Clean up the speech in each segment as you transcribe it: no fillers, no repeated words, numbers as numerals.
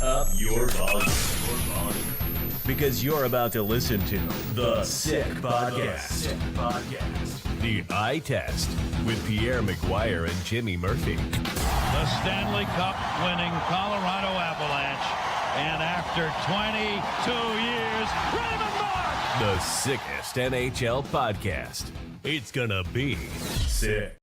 up your volume. Because you're about to listen to The Sick Podcast. The Eye Test with Pierre, McGuire, and Jimmy Murphy. The Stanley Cup winning Colorado Avalanche. And after 22 years, Raymond Mark! The sickest NHL podcast. It's gonna be sick.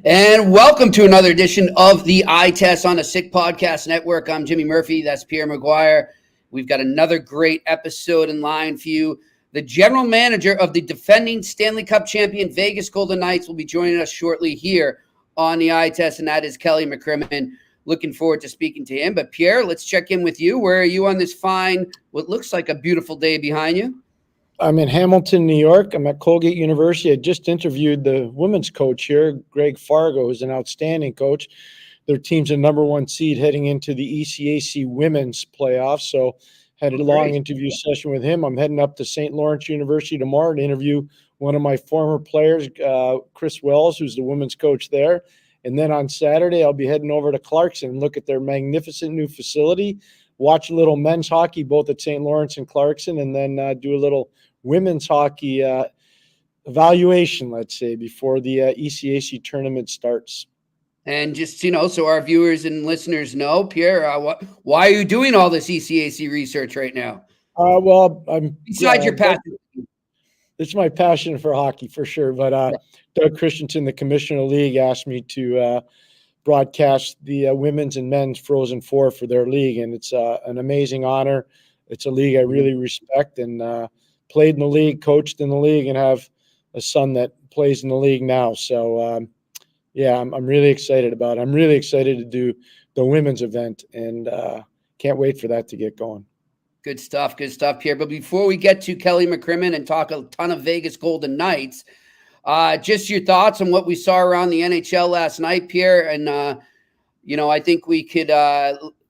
And welcome to another edition of the Eye Test on the Sick Podcast Network. I'm Jimmy Murphy. That's Pierre McGuire. We've got another great episode in line for you. The general manager of the defending Stanley Cup champion Vegas Golden Knights will be joining us shortly here on the Eye Test, and that is Kelly McCrimmon. Looking forward to speaking to him. But Pierre, let's check in with you. Where are you on this fine, what looks like a beautiful day behind you? I'm in Hamilton, New York. I'm at Colgate University. I just interviewed the women's coach here, Greg Fargo, who's an outstanding coach. Their team's a number one seed heading into the ECAC women's playoffs. So had a long interview session with him. I'm heading up to St. Lawrence University tomorrow to interview one of my former players, Chris Wells, who's the women's coach there. And then on Saturday, I'll be heading over to Clarkson and look at their magnificent new facility, watch a little men's hockey, both at St. Lawrence and Clarkson, and then do a little women's hockey evaluation, let's say, before the ECAC tournament starts. And just, so our viewers and listeners know, Pierre, why are you doing all this ECAC research right now? Well, I'm besides your passion. It's my passion for hockey, for sure. But Doug Christensen, the commissioner of the league, asked me to broadcast the women's and men's Frozen Four for their league, and it's an amazing honor. It's a league I really respect, and played in the league, coached in the league, and have a son that plays in the league now. So, I'm really excited about it. I'm really excited to do the women's event, and can't wait for that to get going. Good stuff, Pierre. But before we get to Kelly McCrimmon and talk a ton of Vegas Golden Knights, just your thoughts on what we saw around the NHL last night, Pierre. And, I think we could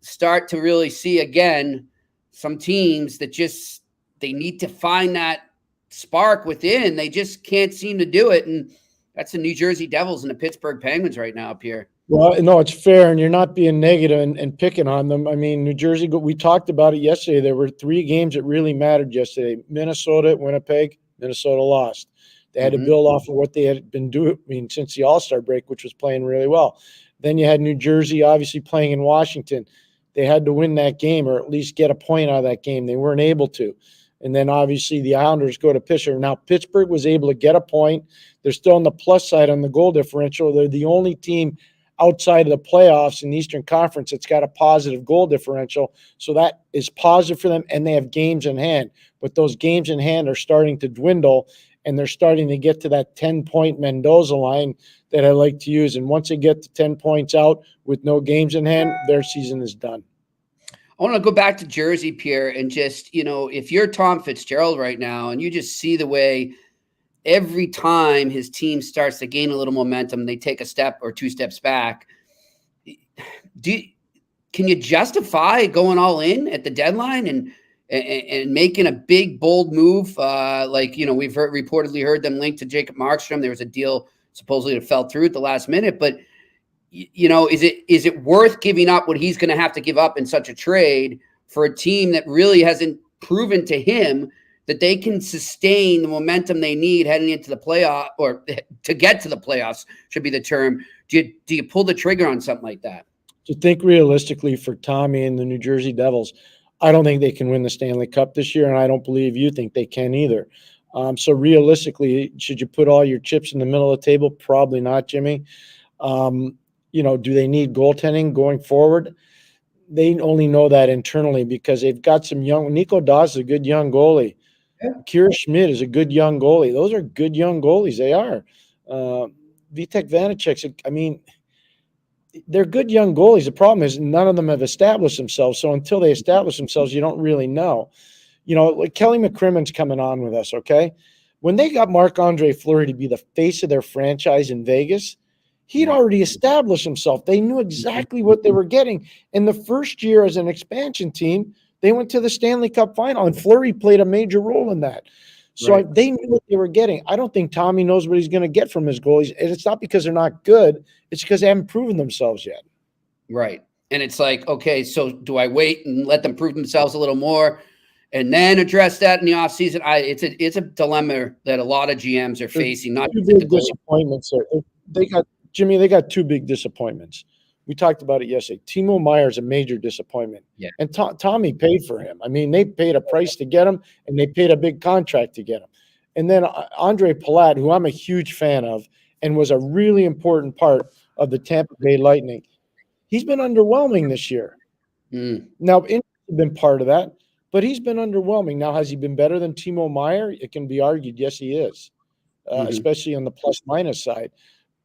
start to really see again some teams that just they need to find that spark within. They just can't seem to do it. And that's the New Jersey Devils and the Pittsburgh Penguins right now, Pierre. Well, no, it's fair, and you're not being negative and picking on them. I mean, New Jersey, we talked about it yesterday. There were three games that really mattered yesterday. Minnesota, Winnipeg, Minnesota lost. They had to build off of what they had been doing, since the All-Star break, which was playing really well. Then you had New Jersey, obviously, playing in Washington. They had to win that game or at least get a point out of that game. They weren't able to. And then, obviously, the Islanders go to Pittsburgh. Now, Pittsburgh was able to get a point. They're still on the plus side on the goal differential. They're the only team outside of the playoffs in the Eastern Conference that's got a positive goal differential. So that is positive for them, and they have games in hand. But those games in hand are starting to dwindle, and they're starting to get to that 10-point Mendoza line that I like to use. And once they get to 10 points out with no games in hand, their season is done. I want to go back to Jersey, Pierre, and just, if you're Tom Fitzgerald right now and you just see the way every time his team starts to gain a little momentum, they take a step or two steps back. Can you justify going all in at the deadline and making a big, bold move? We've reportedly heard them linked to Jacob Markstrom. There was a deal supposedly that fell through at the last minute, but is it worth giving up what he's going to have to give up in such a trade for a team that really hasn't proven to him that they can sustain the momentum they need heading into the playoff, or to get to the playoffs should be the term? Do you pull the trigger on something like that? To think realistically for Tommy and the New Jersey Devils, I don't think they can win the Stanley Cup this year, and I don't believe you think they can either. So realistically, should you put all your chips in the middle of the table? Probably not, Jimmy. Do they need goaltending going forward? They only know that internally because they've got some young – Nico Daws is a good young goalie. Yeah. Kira Schmidt is a good young goalie. Those are good young goalies. They are. Vitek Vanacek, they're good young goalies. The problem is none of them have established themselves. So until they establish themselves, you don't really know. Like Kelly McCrimmon's coming on with us, okay? When they got Marc-Andre Fleury to be the face of their franchise in Vegas, he'd already established himself. They knew exactly what they were getting. In the first year as an expansion team, they went to the Stanley Cup final, and Fleury played a major role in that. So they knew what they were getting. I don't think Tommy knows what he's going to get from his goalies. And it's not because they're not good. It's because they haven't proven themselves yet. Right. And it's like, okay, so do I wait and let them prove themselves a little more and then address that in the offseason? It's a dilemma that a lot of GMs are facing. Not two just the big goalie. disappointments there. They got two big disappointments. We talked about it yesterday. Timo Meier's a major disappointment. Yeah. And Tommy paid for him. I mean, they paid a price to get him, and they paid a big contract to get him. And then Andre Palat, who I'm a huge fan of and was a really important part of the Tampa Bay Lightning, he's been underwhelming this year. Now, Inger's been part of that, but he's been underwhelming. Now, has he been better than Timo Meier? It can be argued, yes, he is, especially on the plus-minus side.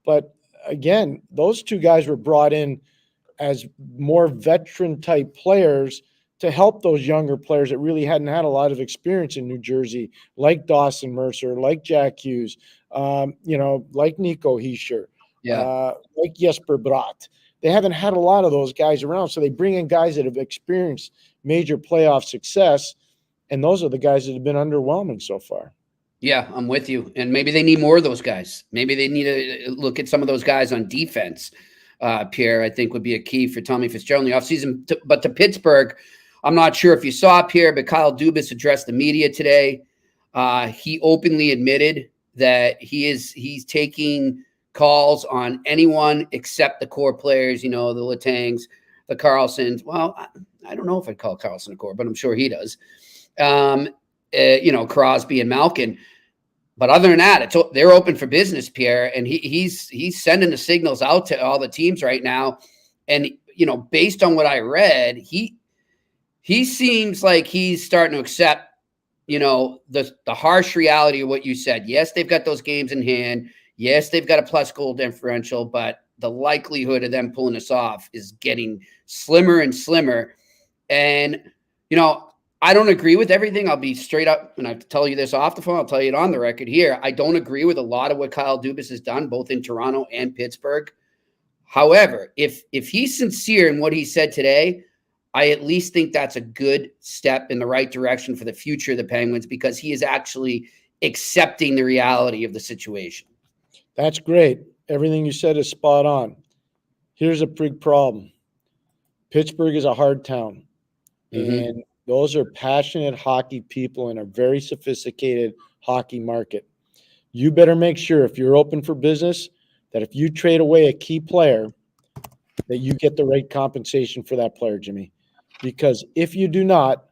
But again, those two guys were brought in as more veteran-type players to help those younger players that really hadn't had a lot of experience in New Jersey, like Dawson Mercer, like Jack Hughes, like Nico Hischier, like Jesper Bratt. They haven't had a lot of those guys around, so they bring in guys that have experienced major playoff success, and those are the guys that have been underwhelming so far. Yeah, I'm with you. And maybe they need more of those guys. Maybe they need to look at some of those guys on defense. Pierre, I think, would be a key for Tommy Fitzgerald in the offseason. But to Pittsburgh, I'm not sure if you saw Pierre, but Kyle Dubas addressed the media today. He openly admitted that he's taking calls on anyone except the core players, the Letangs, the Carlsons. Well, I don't know if I'd call Carlson a core, but I'm sure he does. Crosby and Malkin. But other than that, they're open for business, Pierre, and he's sending the signals out to all the teams right now. And based on what I read, he seems like he's starting to accept, the harsh reality of what you said. Yes, they've got those games in hand. Yes, they've got a plus goal differential, but the likelihood of them pulling this off is getting slimmer and slimmer. And, I don't agree with everything. I'll be straight up, and I have to tell you this off the phone. I'll tell you it on the record here. I don't agree with a lot of what Kyle Dubas has done, both in Toronto and Pittsburgh. However, if he's sincere in what he said today, I at least think that's a good step in the right direction for the future of the Penguins, because he is actually accepting the reality of the situation. That's great. Everything you said is spot on. Here's a big problem. Pittsburgh is a hard town, and those are passionate hockey people in a very sophisticated hockey market. You better make sure, if you're open for business, that if you trade away a key player, that you get the right compensation for that player, Jimmy. Because if you do not,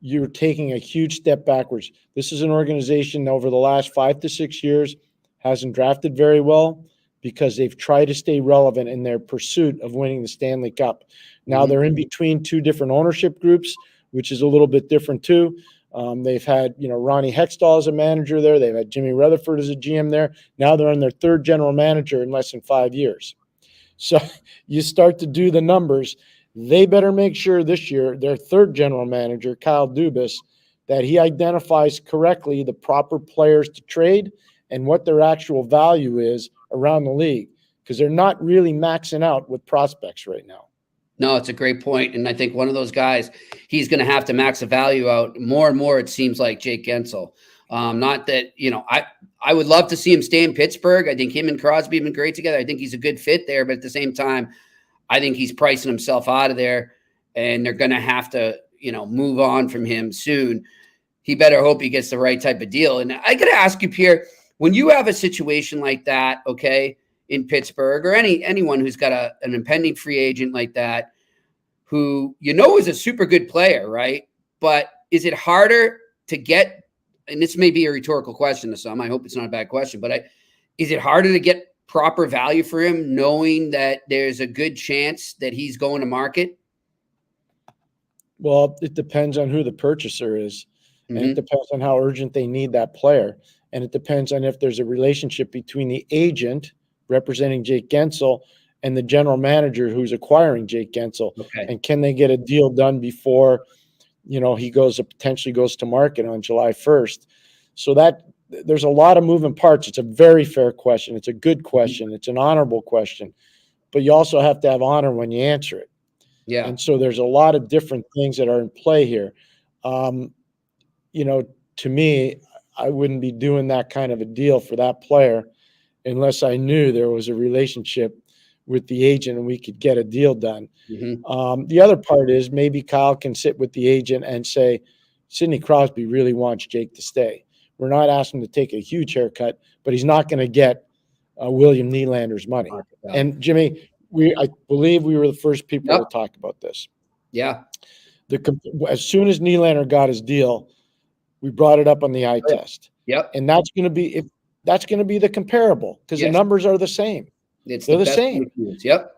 you're taking a huge step backwards. This is an organization that over the last 5 to 6 years hasn't drafted very well because they've tried to stay relevant in their pursuit of winning the Stanley Cup. Now they're in between two different ownership groups, which is a little bit different too. They've had, Ronnie Hextall as a manager there. They've had Jimmy Rutherford as a GM there. Now they're on their third general manager in less than 5 years. So you start to do the numbers. They better make sure this year, their third general manager, Kyle Dubas, that he identifies correctly the proper players to trade and what their actual value is around the league, because they're not really maxing out with prospects right now. No, it's a great point. And I think one of those guys, he's going to have to max the value out more and more. It seems like Jake Gensel. Not that, I would love to see him stay in Pittsburgh. I think him and Crosby have been great together. I think he's a good fit there. But at the same time, I think he's pricing himself out of there, and they're going to have to, move on from him soon. He better hope he gets the right type of deal. And I got to ask you, Pierre, when you have a situation like that, okay, in Pittsburgh, or anyone who's got an impending free agent like that, who is a super good player, right? But is it harder to get, and this may be a rhetorical question to some, I hope it's not a bad question, but is it harder to get proper value for him knowing that there's a good chance that he's going to market? Well, it depends on who the purchaser is, and it depends on how urgent they need that player. And it depends on if there's a relationship between the agent representing Jake Gensel and the general manager who's acquiring Jake Gensel. Okay. And can they get a deal done before, he potentially goes to market on July 1st? So that there's a lot of moving parts. It's a very fair question. It's a good question. It's an honorable question, but you also have to have honor when you answer it. Yeah. And so there's a lot of different things that are in play here. To me, I wouldn't be doing that kind of a deal for that player unless I knew there was a relationship with the agent and we could get a deal done. Mm-hmm. The other part is maybe Kyle can sit with the agent and say, Sidney Crosby really wants Jake to stay. We're not asking him to take a huge haircut, but he's not going to get William Nylander's money. And Jimmy, I believe we were the first people to talk about this. Yeah. As soon as Nylander got his deal, we brought it up on the eye test. Yep. And that's going to be the comparable because the numbers are the same. They're the same. Yep.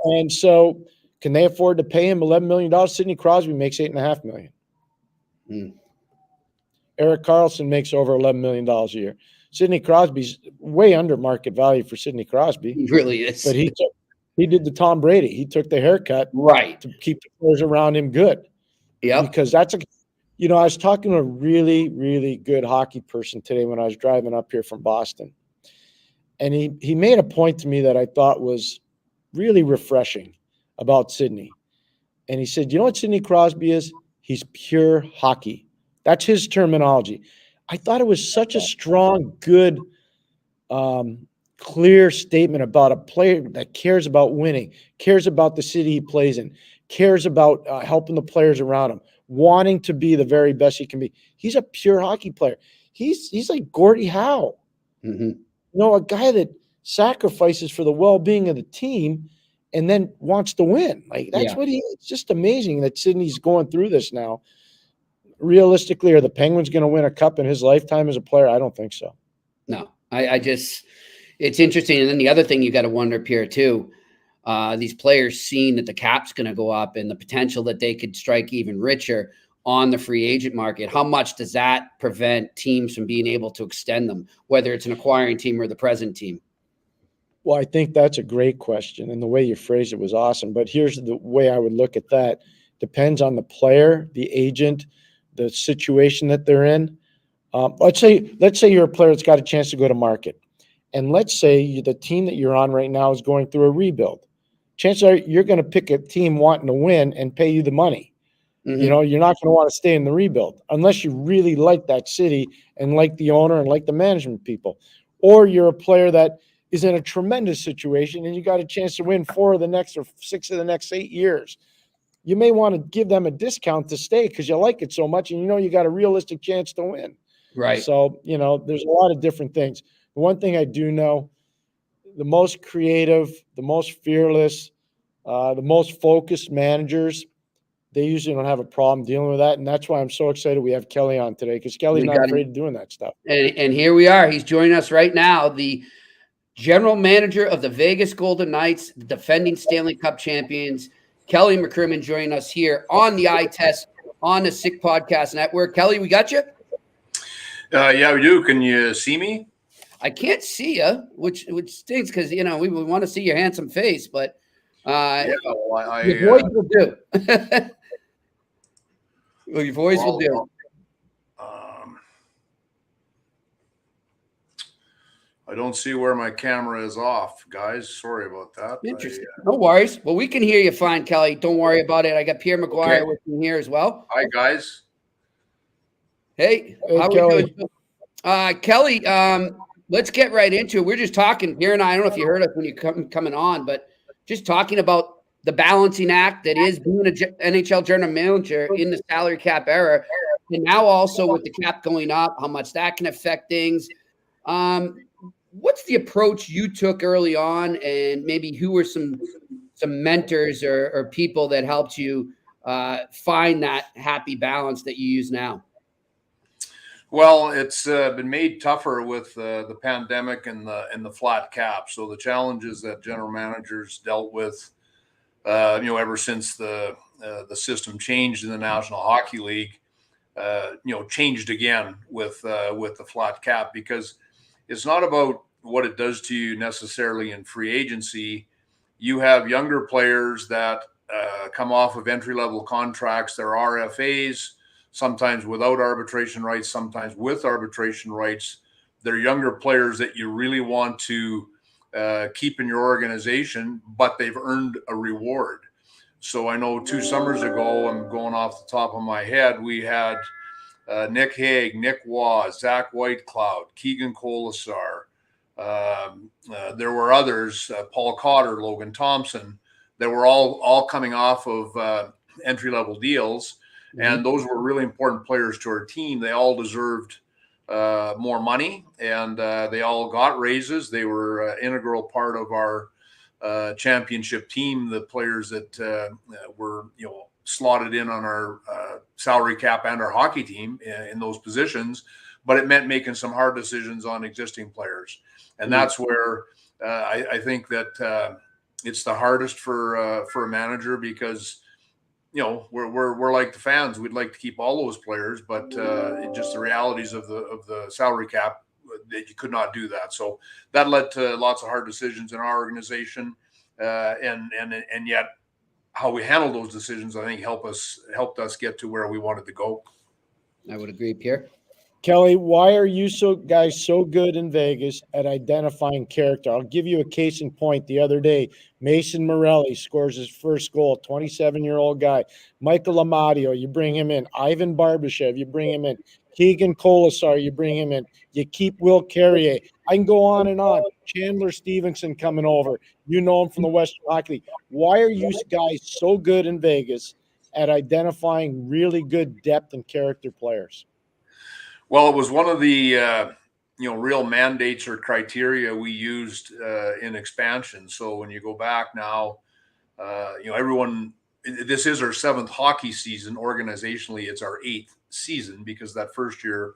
And so, can they afford to pay him $11 million? Sidney Crosby makes $8.5 million. Mm. Eric Carlson makes over $11 million a year. Sidney Crosby's way under market value for Sidney Crosby. He really is. But he did the Tom Brady. He took the haircut to keep the players around him good. Yeah. Because I was talking to a really, really good hockey person today when I was driving up here from Boston. And he made a point to me that I thought was really refreshing about Sidney. And he said, you know what Sidney Crosby is? He's pure hockey. That's his terminology. I thought it was such a strong, good, clear statement about a player that cares about winning, cares about the city he plays in, cares about helping the players around him, wanting to be the very best he can be. He's a pure hockey player. He's like Gordie Howe. Mm-hmm. A guy that sacrifices for the well-being of the team and then wants to win. Like that's what it's just amazing that Sidney's going through this now. Realistically, are the Penguins going to win a cup in his lifetime as a player? I don't think so. No, it's interesting. And then the other thing you got to wonder, Pierre, too, these players seeing that the cap's going to go up and the potential that they could strike even richer on the free agent market. How much does that prevent teams from being able to extend them, whether it's an acquiring team or the present team? Well, I think that's a great question. And the way you phrased it was awesome. But here's the way I would look at that. Depends on the player, the agent, the situation that they're in. Let's say you're a player that's got a chance to go to market. And let's say the team that you're on right now is going through a rebuild. Chances are you're going to pick a team wanting to win and pay you the money. Mm-hmm. You're not going to want to stay in the rebuild unless you really like that city and like the owner and like the management people. Or you're a player that is in a tremendous situation and you got a chance to win 4 of the next or 6 of the next 8 years. You may want to give them a discount to stay because you like it so much and you got a realistic chance to win. Right. So, there's a lot of different things. The one thing I do know, the most creative, the most fearless, the most focused managers, they usually don't have a problem dealing with that. And that's why I'm so excited we have Kelly on today because Kelly's not afraid of doing that stuff. And here we are. He's joining us right now, the general manager of the Vegas Golden Knights, the defending Stanley Cup champions, Kelly McCrimmon, joining us here on the Eye Test on the Sick Podcast Network. Kelly, we got you? Yeah, we do. Can you see me? I can't see you, which stinks because, we want to see your handsome face, but your voice will do. Well, your voice will do. I don't see where my camera is off, guys. Sorry about that. Interesting. No worries. Well, we can hear you fine, Kelly. Don't worry about it. I got Pierre McGuire with me here as well. Hi, guys. Hey, how Kelly. We doing? Kelly, let's get right into it. We're just talking, Pierre and I don't know if you heard us when you coming on, but just talking about the balancing act that is being an NHL general manager in the salary cap era. And now also with the cap going up, how much that can affect things. What's the approach you took early on, and maybe who were some mentors or people that helped you find that happy balance that you use now? Well, it's been made tougher with the pandemic and the flat cap. So the challenges that general managers dealt with, ever since the system changed in the National Hockey League, changed again with the flat cap, because it's not about what it does to you necessarily in free agency. You have younger players that come off of entry-level contracts. They're RFAs, sometimes without arbitration rights, sometimes with arbitration rights. They're younger players that you really want to keep in your organization, but they've earned a reward. So I know 2 summers ago, I'm going off the top of my head, we had Nick Hague, Nick Waugh, Zach Whitecloud, Keegan Colasar, There were others, Paul Cotter, Logan Thompson, that were all coming off of entry-level deals. And those were really important players to our team. They all deserved more money, and they all got raises. They were an integral part of our championship team, the players that were, slotted in on our salary cap and our hockey team in those positions. But it meant making some hard decisions on existing players. And that's where I think that it's the hardest for a manager, because we're like the fans. We'd like to keep all those players, but just the realities of the salary cap, that you could not do that. So that led to lots of hard decisions in our organization, and yet how we handled those decisions, I think, helped us get to where we wanted to go. I would agree, Pierre. Kelly, why are you guys so good in Vegas at identifying character? I'll give you a case in point. The other day, Mason Morelli scores his first goal, 27-year-old guy. Michael Amadio, you bring him in. Ivan Barbashev, you bring him in. Keegan Colasar, you bring him in. You keep Will Carrier. I can go on and on. Chandler Stevenson coming over. You know him from the Western Hockey League. Why are you guys so good in Vegas at identifying really good depth and character players? Well, it was one of the real mandates or criteria we used in expansion. So when you go back now, everyone. This is our 7th hockey season. Organizationally, it's our 8th season, because that first year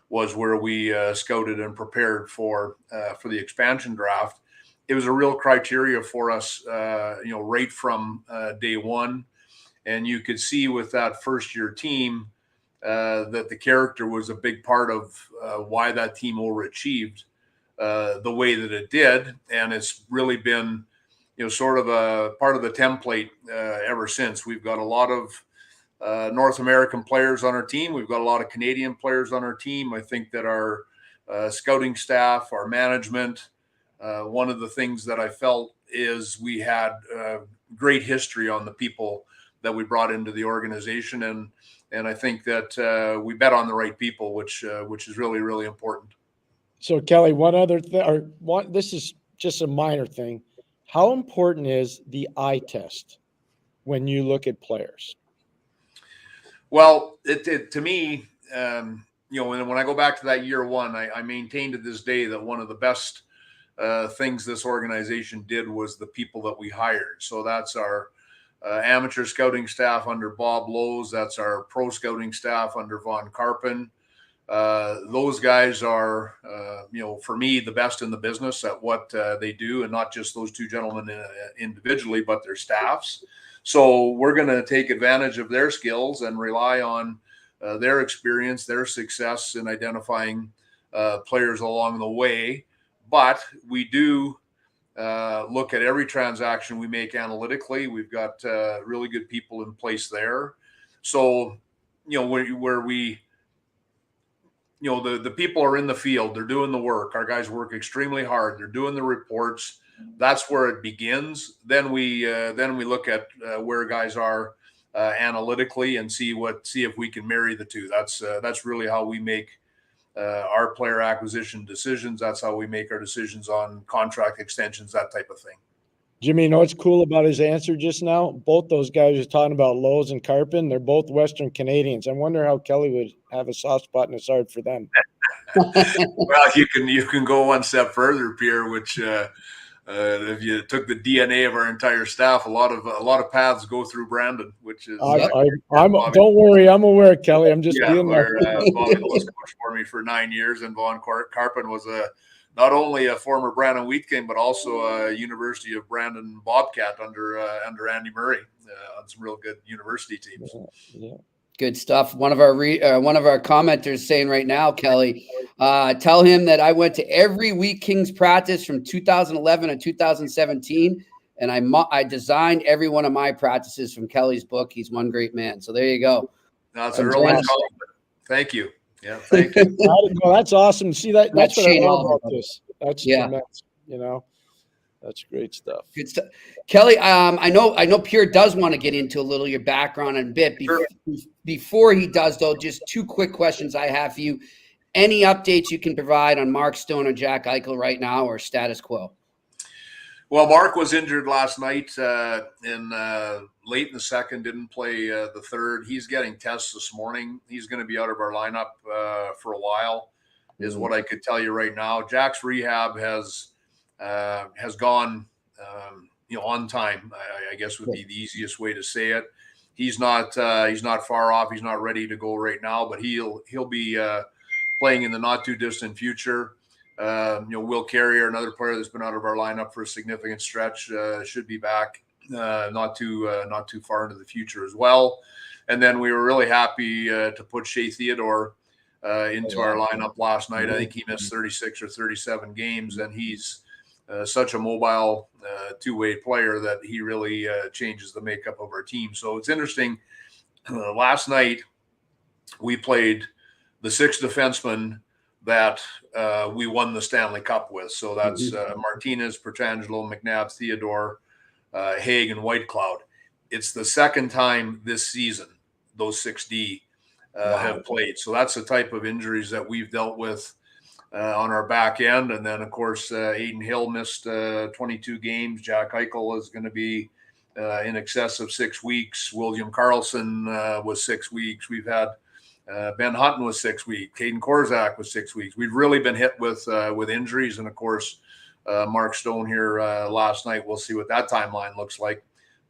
was where we scouted and prepared for the expansion draft. It was a real criteria for us, right from day one, and you could see with that first year team. That the character was a big part of why that team overachieved the way that it did. And it's really been, sort of a part of the template ever since. We've got a lot of North American players on our team. We've got a lot of Canadian players on our team. I think that our scouting staff, our management, one of the things that I felt is we had great history on the people that we brought into the organization. And I think that we bet on the right people, which is really, really important. So, Kelly, one other thing, this is just a minor thing. How important is the eye test when you look at players? Well, it to me, when I go back to that year one, I maintain to this day that one of the best things this organization did was the people that we hired. So that's our amateur scouting staff under Bob Lowe's. That's our pro scouting staff under Von Karpen. Those guys are, for me, the best in the business at what they do, and not just those two gentlemen individually, but their staffs. So we're going to take advantage of their skills and rely on their experience, their success in identifying players along the way. But we do look at every transaction we make analytically. We've got really good people in place there. So, where we, the people are in the field, they're doing the work. Our guys work extremely hard. They're doing the reports. That's where it begins. Then we look at where guys are analytically and see if we can marry the two. That's really how we make our player acquisition decisions. That's how we make our decisions on contract extensions, that type of thing. Jimmy, you know what's cool about his answer just now? Both those guys are talking about Lowe's and Karpen. They're both Western Canadians. I wonder how Kelly would have a soft spot in his heart for them. Well, you can go one step further, Pierre, which if you took the DNA of our entire staff, a lot of paths go through Brandon, which is. Don't worry, I'm aware, Kelly. I'm just being there. Bobby Lowe's coached for me for 9 years, and Von Karpen was not only a former Brandon Wheatking, but also a University of Brandon Bobcat under Andy Murray on some real good university teams. Yeah. Good stuff. One of our commenters saying right now, Kelly, tell him that I went to every Wheat Kings practice from 2011 to 2017, and I designed every one of my practices from Kelly's book. He's one great man. So there you go. That's a real compliment. Thank you. Yeah, thank you. Well, that's awesome. See, that's what I love about this. That's tremendous. That's great stuff. Good stuff. Kelly, I know Pierre does want to get into a little your background in a bit. Before he does, though, just two quick questions I have for you. any updates you can provide on Mark Stone or Jack Eichel right now, or status quo? Well, Mark was injured last night in late in the second, didn't play the third. He's getting tests this morning. He's going to be out of our lineup for a while, is what I could tell you right now. Jack's rehab has gone, on time. I guess would be the easiest way to say it. He's not far off. He's not ready to go right now, but he'll be playing in the not too distant future. Will Carrier, another player that's been out of our lineup for a significant stretch, should be back not too far into the future as well. And then we were really happy to put Shea Theodore into our lineup last night. I think he missed 36 or 37 games, and he's such a mobile two-way player that he really changes the makeup of our team. So it's interesting. Last night we played the six defensemen that we won the Stanley Cup with. So that's Martinez, Petrangelo, McNabb, Theodore, Haig, and Whitecloud. It's the second time this season those 6D have played. So that's the type of injuries that we've dealt with on our back end. And then, of course, Aiden Hill missed 22 games. Jack Eichel is going to be in excess of 6 weeks. William Karlsson was 6 weeks. We've had Ben Hutton was 6 weeks. Caden Korzak was 6 weeks. We've really been hit with injuries. And, of course, Mark Stone here last night. We'll see what that timeline looks like.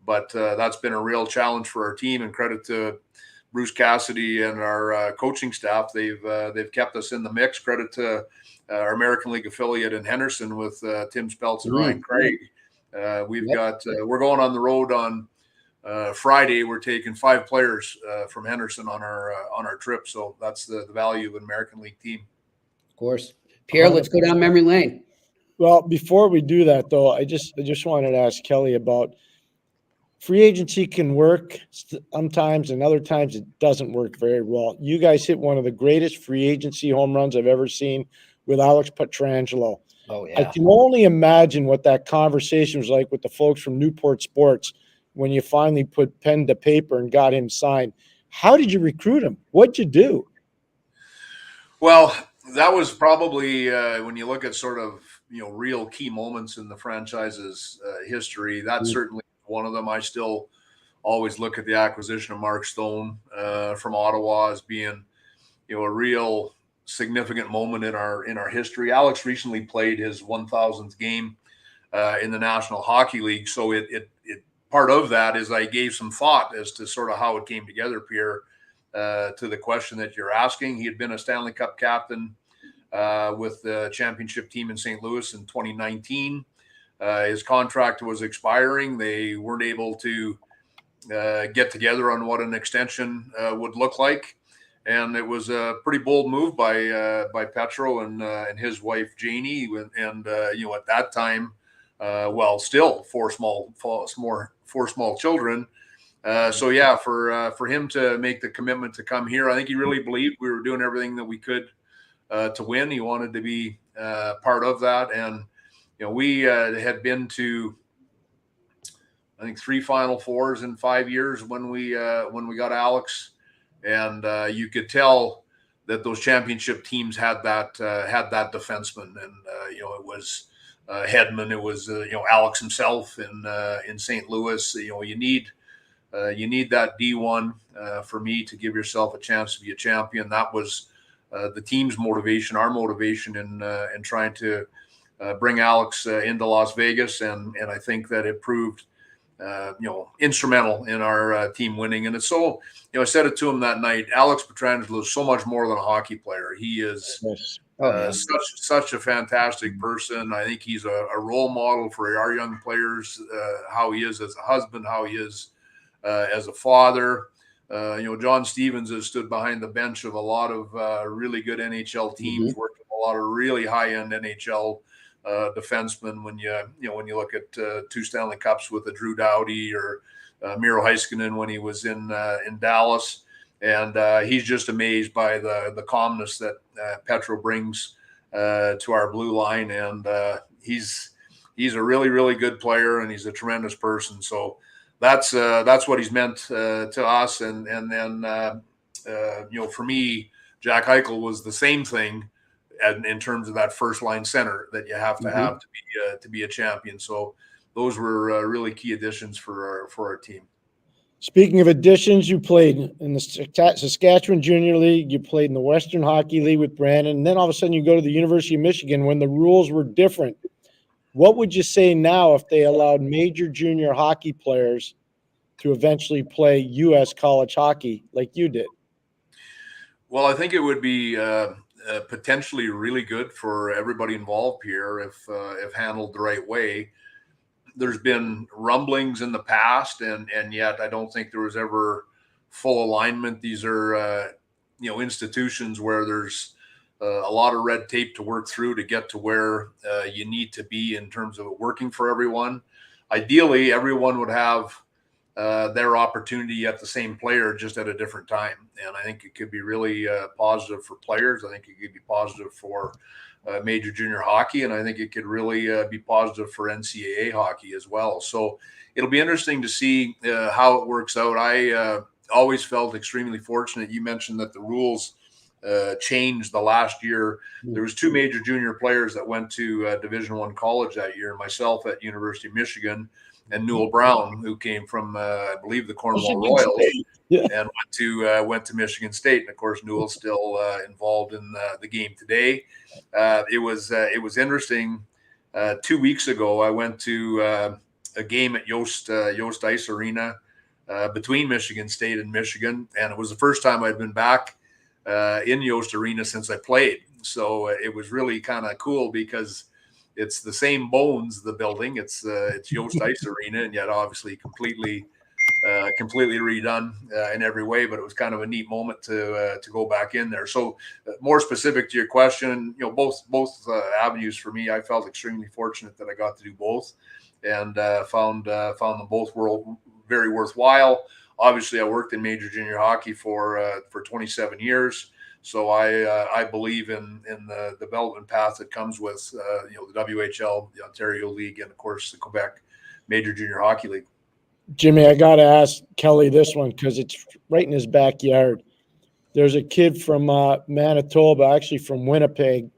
But that's been a real challenge for our team, and credit to Bruce Cassidy and our coaching staff. They've kept us in the mix. Credit to our American League affiliate in Henderson with Tim Speltz and Ryan Craig. We're going on the road on Friday. We're taking 5 players from Henderson on our trip. So that's the value of an American League team. Of course. Pierre, let's go down memory lane. Well, before we do that, though, I just wanted to ask Kelly about free agency. Can work sometimes, and other times it doesn't work very well. You guys hit one of the greatest free agency home runs I've ever seen with Alex Petrangelo. Oh, yeah. I can only imagine what that conversation was like with the folks from Newport Sports when you finally put pen to paper and got him signed. How did you recruit him? What'd you do? Well, that was probably when you look at sort of, real key moments in the franchise's history, that's certainly one of them. I still always look at the acquisition of Mark Stone from Ottawa as being, a real significant moment in our history. Alex recently played his 1,000th game in the National Hockey League, so it part of that is I gave some thought as to sort of how it came together, Pierre, to the question that you're asking. He had been a Stanley Cup captain with the championship team in St. Louis in 2019. His contract was expiring. They weren't able to get together on what an extension would look like. And it was a pretty bold move by Petro and his wife, Janie. And, at that time, still four small children. For him to make the commitment to come here, I think he really believed we were doing everything that we could to win. He wanted to be part of that. And, we had been to, I think, 3 Final Fours in 5 years when we got Alex, and you could tell that those championship teams had that defenseman, and it was Hedman, it was Alex himself in St. Louis. You need that D1 for me to give yourself a chance to be a champion. That was the team's motivation, our motivation in trying to bring Alex into Las Vegas, and I think that it proved instrumental in our team winning. And it's so, I said it to him that night, Alex Petrangelo is so much more than a hockey player. He is such a fantastic person. I think he's a role model for our young players, how he is as a husband, how he is as a father. John Stevens has stood behind the bench of a lot of really good NHL teams, worked with a lot of really high-end NHL defensemen. When you look at 2 Stanley Cups with a Drew Doughty or Miro Heiskanen when he was in Dallas, and he's just amazed by the calmness that Petro brings to our blue line, and he's a really, really good player, and he's a tremendous person. So that's what he's meant to us, and then for me, Jack Eichel was the same thing in terms of that first line center that you have to have to be a champion. So those were really key additions for our team. Speaking of additions, you played in the Saskatchewan Junior League. You played in the Western Hockey League with Brandon. And then all of a sudden you go to the University of Michigan when the rules were different. What would you say now if they allowed major junior hockey players to eventually play U.S. college hockey like you did? Well, I think it would be potentially really good for everybody involved here if handled the right way. There's been rumblings in the past, and yet I don't think there was ever full alignment. These are institutions where there's a lot of red tape to work through to get to where you need to be in terms of it working for everyone. Ideally, everyone would have their opportunity at the same player, just at a different time. And I think it could be really positive for players. I think it could be positive for major junior hockey, and I think it could really be positive for NCAA hockey as well. So it'll be interesting to see how it works out. I always felt extremely fortunate. You mentioned that the rules changed the last year. There was 2 major junior players that went to Division I college that year, myself at University of Michigan and Newell Brown, who came from, I believe, the Cornwall Royals, and went to Michigan State. And of course, Newell's still involved in the game today. It was interesting. 2 weeks ago, I went to a game at Yost Ice Arena between Michigan State and Michigan, and it was the first time I'd been back in Yost Arena since I played. So it was really kind of cool because it's the same bones, the building. It's Yost Ice Arena, and yet obviously completely redone in every way. But it was kind of a neat moment to go back in there. So more specific to your question, both avenues for me. I felt extremely fortunate that I got to do both, and found them both very worthwhile. Obviously, I worked in major junior hockey for 27 years. So I believe in the development path that comes with the WHL, the Ontario League, and of course the Quebec Major Junior Hockey League. Jimmy, I got to ask Kelly this one because it's right in his backyard. There's a kid from Manitoba, actually from Winnipeg,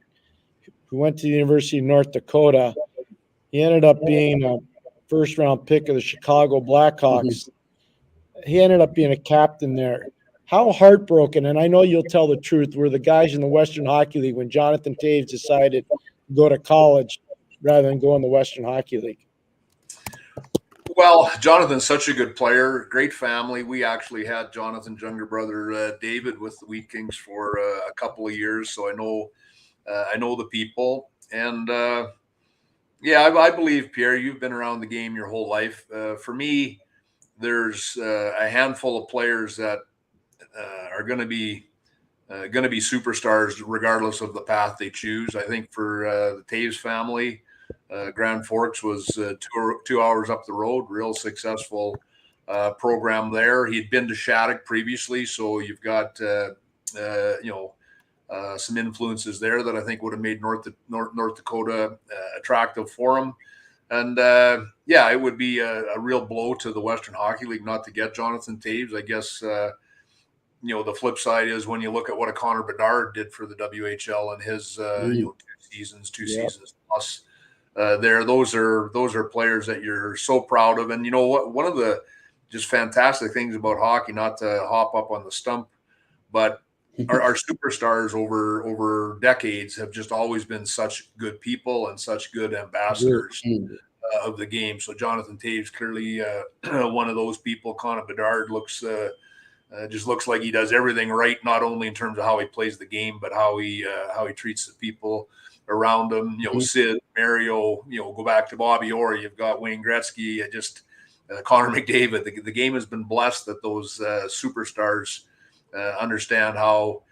who went to the University of North Dakota. He ended up being a first-round pick of the Chicago Blackhawks. He ended up being a captain there. How heartbroken, and I know you'll tell the truth, were the guys in the Western Hockey League when Jonathan Toews decided to go to college rather than go in the Western Hockey League? Well, Jonathan's such a good player, great family. We actually had Jonathan's younger brother, David, with the Wheat Kings for a couple of years, so I know the people. And I believe, Pierre, you've been around the game your whole life. For me, there's a handful of players that are going to be superstars regardless of the path they choose. I think for the Toews family, Grand Forks was 2 hours up the road, real successful program there. He'd been to Shattuck previously, so you've got some influences there that I think would have made North Dakota attractive for him. And it would be a real blow to the Western Hockey League not to get Jonathan Toews. I guess the flip side is when you look at what a Connor Bedard did for the WHL and his 2 seasons plus there. Those are players that you're so proud of. And you know what? One of the just fantastic things about hockey, not to hop up on the stump, but our superstars over decades have just always been such good people and such good ambassadors of the game. So Jonathan Toews clearly one of those people. Connor Bedard just looks like he does everything right, not only in terms of how he plays the game, but how he treats the people around him. Sid, Mario, go back to Bobby Orr. You've got Wayne Gretzky, Connor McDavid. The game has been blessed that those superstars understand how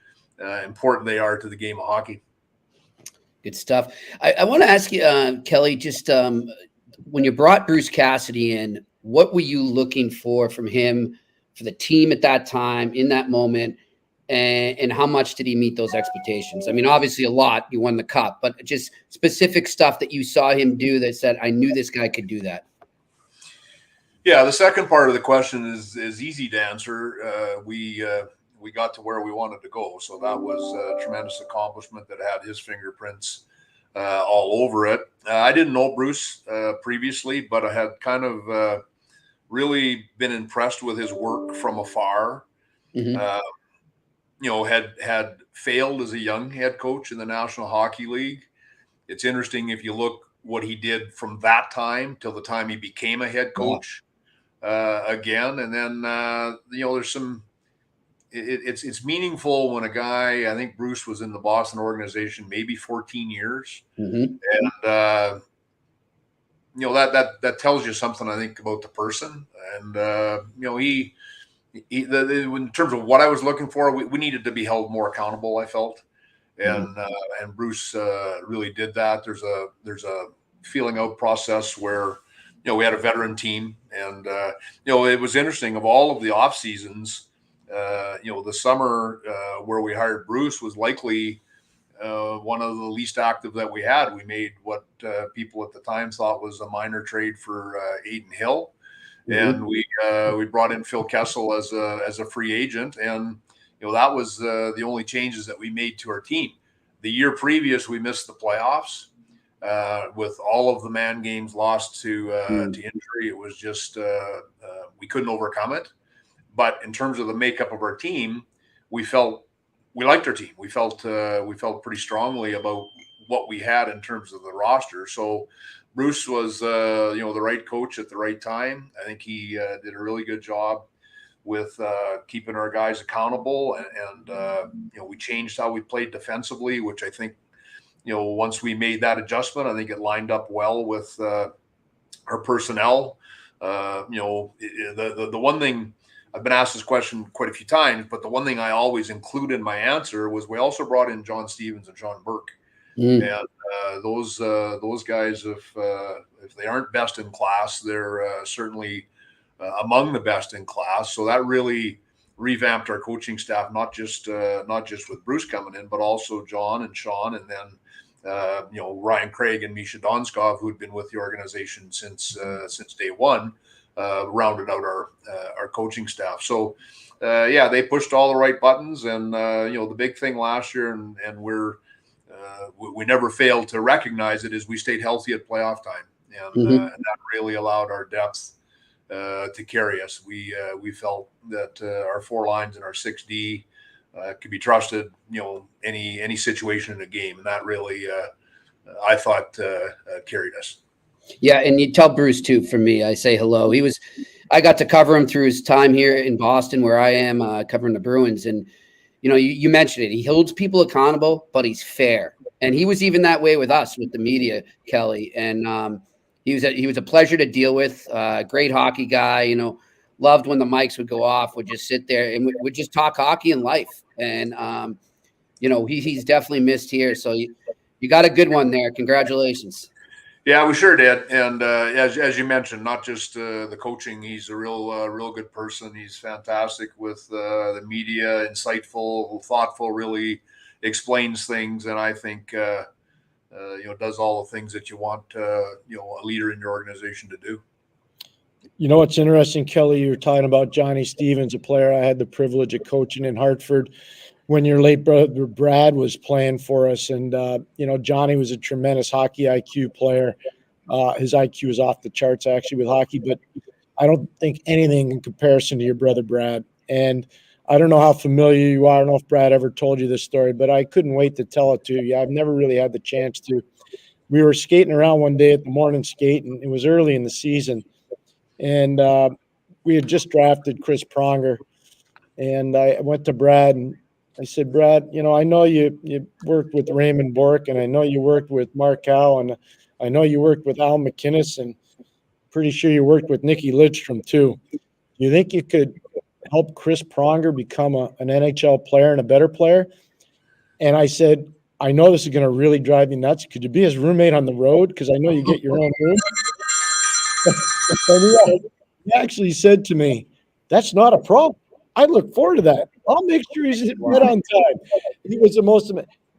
important they are to the game of hockey. Good stuff. I want to ask you, Kelly, just when you brought Bruce Cassidy in, what were you looking for from him, for the team at that time, in that moment, and how much did he meet those expectations? I mean, obviously a lot. You won the cup, but just specific stuff that you saw him do that said, I knew this guy could do that. Yeah, the second part of the question is easy to answer. We we got to where we wanted to go. So that was a tremendous accomplishment that had his fingerprints all over it. I didn't know Bruce previously, but I had kind of really been impressed with his work from afar. Mm-hmm. Had failed as a young head coach in the National Hockey League. It's interesting if you look what he did from that time till the time he became a head coach again. And then, there's some, it's meaningful when a guy, I think Bruce was in the Boston organization, maybe 14 years. Mm-hmm. And, that tells you something, I think, about the person. And, in terms of what I was looking for, we needed to be held more accountable, I felt. And Bruce really did that. There's a feeling out process where, we had a veteran team, and it was interesting. Of all of the off seasons, the summer where we hired Bruce was likely one of the least active that we had. We made what people at the time thought was a minor trade for Aiden Hill, and we brought in Phil Kessel as a free agent, and that was the only changes that we made to our team. The year previous, we missed the playoffs with all of the man games lost to injury. It was just we couldn't overcome it. But in terms of the makeup of our team, we liked our team. We felt pretty strongly about what we had in terms of the roster. So Bruce was the right coach at the right time. I think he did a really good job with keeping our guys accountable, and we changed how we played defensively, which I think, once we made that adjustment, I think it lined up well with our personnel. The one thing, I've been asked this question quite a few times, but the one thing I always include in my answer was we also brought in John Stevens and Sean Burke. And those guys, if they aren't best in class, they're certainly among the best in class. So that really revamped our coaching staff, not just with Bruce coming in, but also John and Sean, and then Ryan Craig and Misha Donskov, who'd been with the organization since day one, rounded out our coaching staff. So they pushed all the right buttons, and the big thing last year, and we never failed to recognize it, is we stayed healthy at playoff time, and that really allowed our depth to carry us. We felt that our four lines and our 6D could be trusted, any situation in a game, and that really, I thought, carried us. Yeah, and you tell Bruce too. For me, I say hello. I got to cover him through his time here in Boston, where I am covering the Bruins, and you mentioned it. He holds people accountable, but he's fair, and he was even that way with us, with the media, Kelly, and he was a pleasure to deal with. Great hockey guy, loved when the mics would go off, would just sit there and would just talk hockey and life. And, he's definitely missed here. So you got a good one there. Congratulations. Yeah, we sure did. And as you mentioned, not just the coaching, he's a real good person. He's fantastic with the media, insightful, thoughtful, really explains things. And I think, does all the things that you want, a leader in your organization to do. What's interesting, Kelly, you were talking about Johnny Stevens, a player I had the privilege of coaching in Hartford when your late brother Brad was playing for us. And, Johnny was a tremendous hockey IQ player. His IQ is off the charts, actually, with hockey, but I don't think anything in comparison to your brother Brad. And I don't know how familiar you are. I don't know if Brad ever told you this story, but I couldn't wait to tell it to you. I've never really had the chance to. We were skating around one day at the morning skate, and it was early in the season. And we had just drafted Chris Pronger. And I went to Brad and I said, Brad, I know you worked with Raymond Bork, and I know you worked with Mark Howe, and I know you worked with Al McInnes, and pretty sure you worked with Nicky Lidstrom too. You think you could help Chris Pronger become an NHL player and a better player? And I said, I know this is going to really drive you nuts. Could you be his roommate on the road? Because I know you get your own room. And he actually said to me, that's not a problem. I look forward to that. I'll make sure he's right on time. He was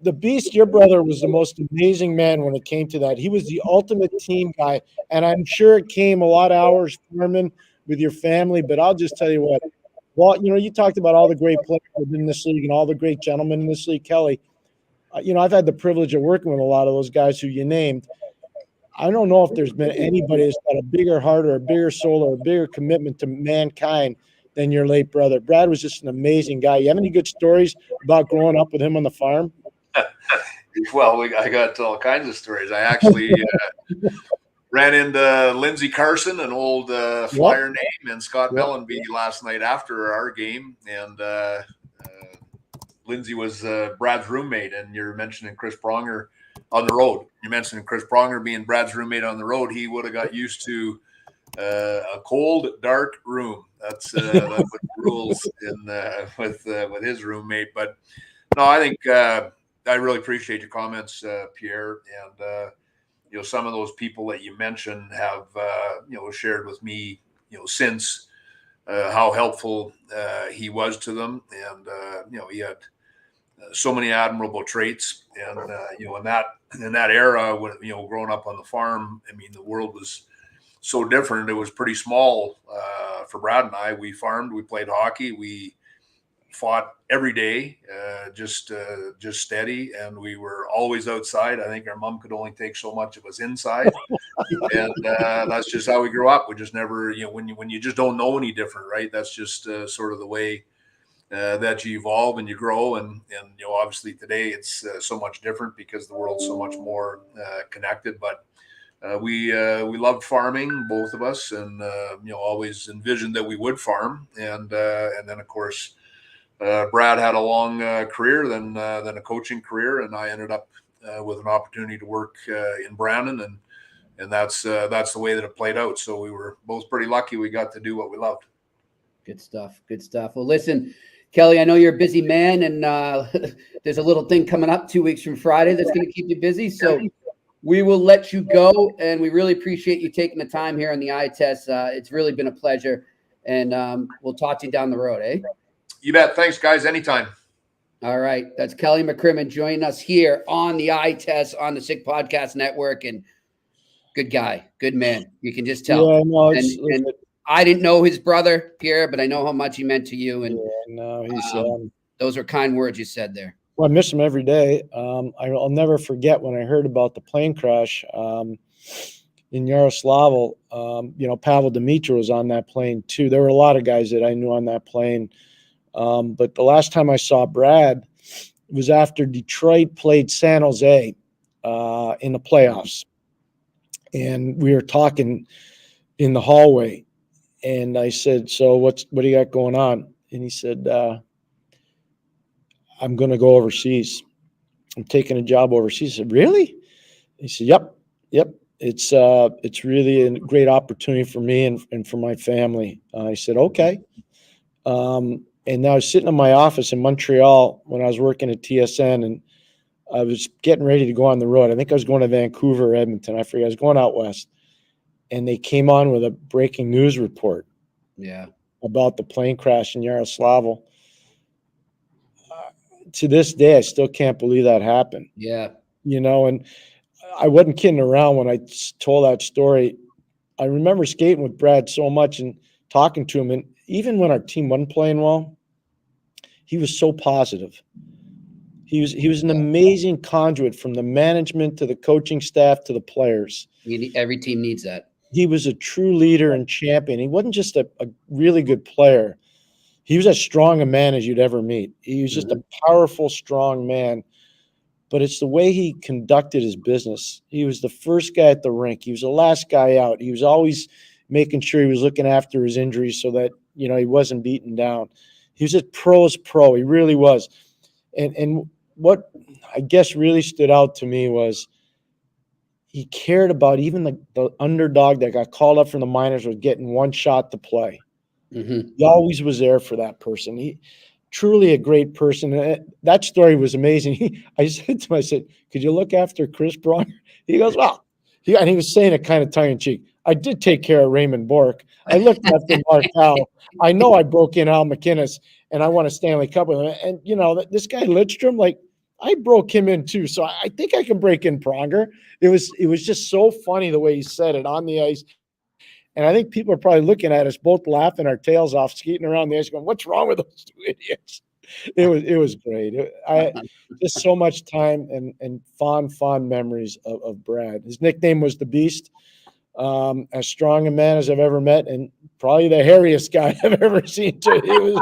the beast. Your brother was the most amazing man when it came to that. He was the ultimate team guy. And I'm sure it came a lot of hours, Foreman, with your family. But I'll just tell you what, Well, you talked about all the great players within this league and all the great gentlemen in this league, Kelly. I've had the privilege of working with a lot of those guys who you named. I don't know if there's been anybody that's got a bigger heart or a bigger soul or a bigger commitment to mankind than your late brother. Brad was just an amazing guy. You have any good stories about growing up with him on the farm? Well, I got all kinds of stories. I actually ran into Lindsey Carson, an old Flyer name, and Scott Mellenby last night after our game. And Lindsey was Brad's roommate, and you're mentioning Chris Pronger on the road. You mentioned Chris Pronger being Brad's roommate on the road. He would have got used to a cold, dark room. That's what the rules with his roommate. But no, I think I really appreciate your comments, Pierre, and some of those people that you mentioned have shared with me since how helpful he was to them, and he had so many admirable traits, and in that era when growing up on the farm, I mean the world was so different. It was pretty small for Brad and I. We farmed, we played hockey, we fought every day, just steady, and we were always outside. I think our mom could only take so much of us inside, and that's just how we grew up. We just never, when you just don't know any different, right? That's just sort of the way that you evolve and you grow, and obviously today it's so much different because the world's so much more connected. But we loved farming, both of us, and always envisioned that we would farm, and then of course. Brad had a long career, then a coaching career, and I ended up with an opportunity to work in Brandon, and that's the way that it played out. So we were both pretty lucky we got to do what we loved. Good stuff. Good stuff. Well, listen, Kelly, I know you're a busy man, and there's a little thing coming up 2 weeks from Friday that's going to keep you busy. So we will let you go, and we really appreciate you taking the time here on the eye test. It's really been a pleasure, and we'll talk to you down the road, eh? You bet. Thanks, guys. Anytime. All right. That's Kelly McCrimmon joining us here on the eye test on the Sick Podcast Network. And good guy, good man. You can just tell. Yeah, no, and I didn't know his brother, Pierre, but I know how much he meant to you. And those are kind words you said there. Well, I miss him every day. I'll never forget when I heard about the plane crash in Yaroslavl. Pavel Dimitra was on that plane too. There were a lot of guys that I knew on that plane. But the last time I saw Brad was after Detroit played San Jose in the playoffs. And we were talking in the hallway. And I said, so what do you got going on? And he said, I'm going to go overseas. I'm taking a job overseas. I said, really? He said, yep. It's really a great opportunity for me and for my family. I said, okay. And I was sitting in my office in Montreal when I was working at TSN, and I was getting ready to go on the road. I think I was going to Vancouver or Edmonton. I forget. I was going out west. And they came on with a breaking news report about the plane crash in Yaroslavl. To this day, I still can't believe that happened. Yeah. And I wasn't kidding around when I told that story. I remember skating with Brad so much and talking to him, and even when our team wasn't playing well, he was so positive. He was an amazing conduit from the management to the coaching staff to the players. Every team needs that. He was a true leader and champion. He wasn't just a really good player. He was as strong a man as you'd ever meet. He was just a powerful, strong man. But it's the way he conducted his business. He was the first guy at the rink. He was the last guy out. He was always making sure he was looking after his injuries so that, he wasn't beaten down. He was as pro. He really was. And what I guess really stood out to me was he cared about even the underdog that got called up from the minors was getting one shot to play. Mm-hmm. He always was there for that person. He truly a great person. That story was amazing. I said to him, I said, could you look after Chris Pronger? He goes, well, and he was saying it kind of tongue in cheek. I did take care of Raymond Bourque. I looked after Mark Howe. I know I broke in Al McInnes, and I won a Stanley Cup with him. And, this guy Lidstrom, I broke him in too. So I think I can break in Pronger. It was just so funny the way he said it on the ice. And I think people are probably looking at us both laughing our tails off, skating around the ice going, what's wrong with those two idiots? It was great. I just so much time and fond memories of Brad. His nickname was the Beast. As strong a man as I've ever met, and probably the hairiest guy I've ever seen too.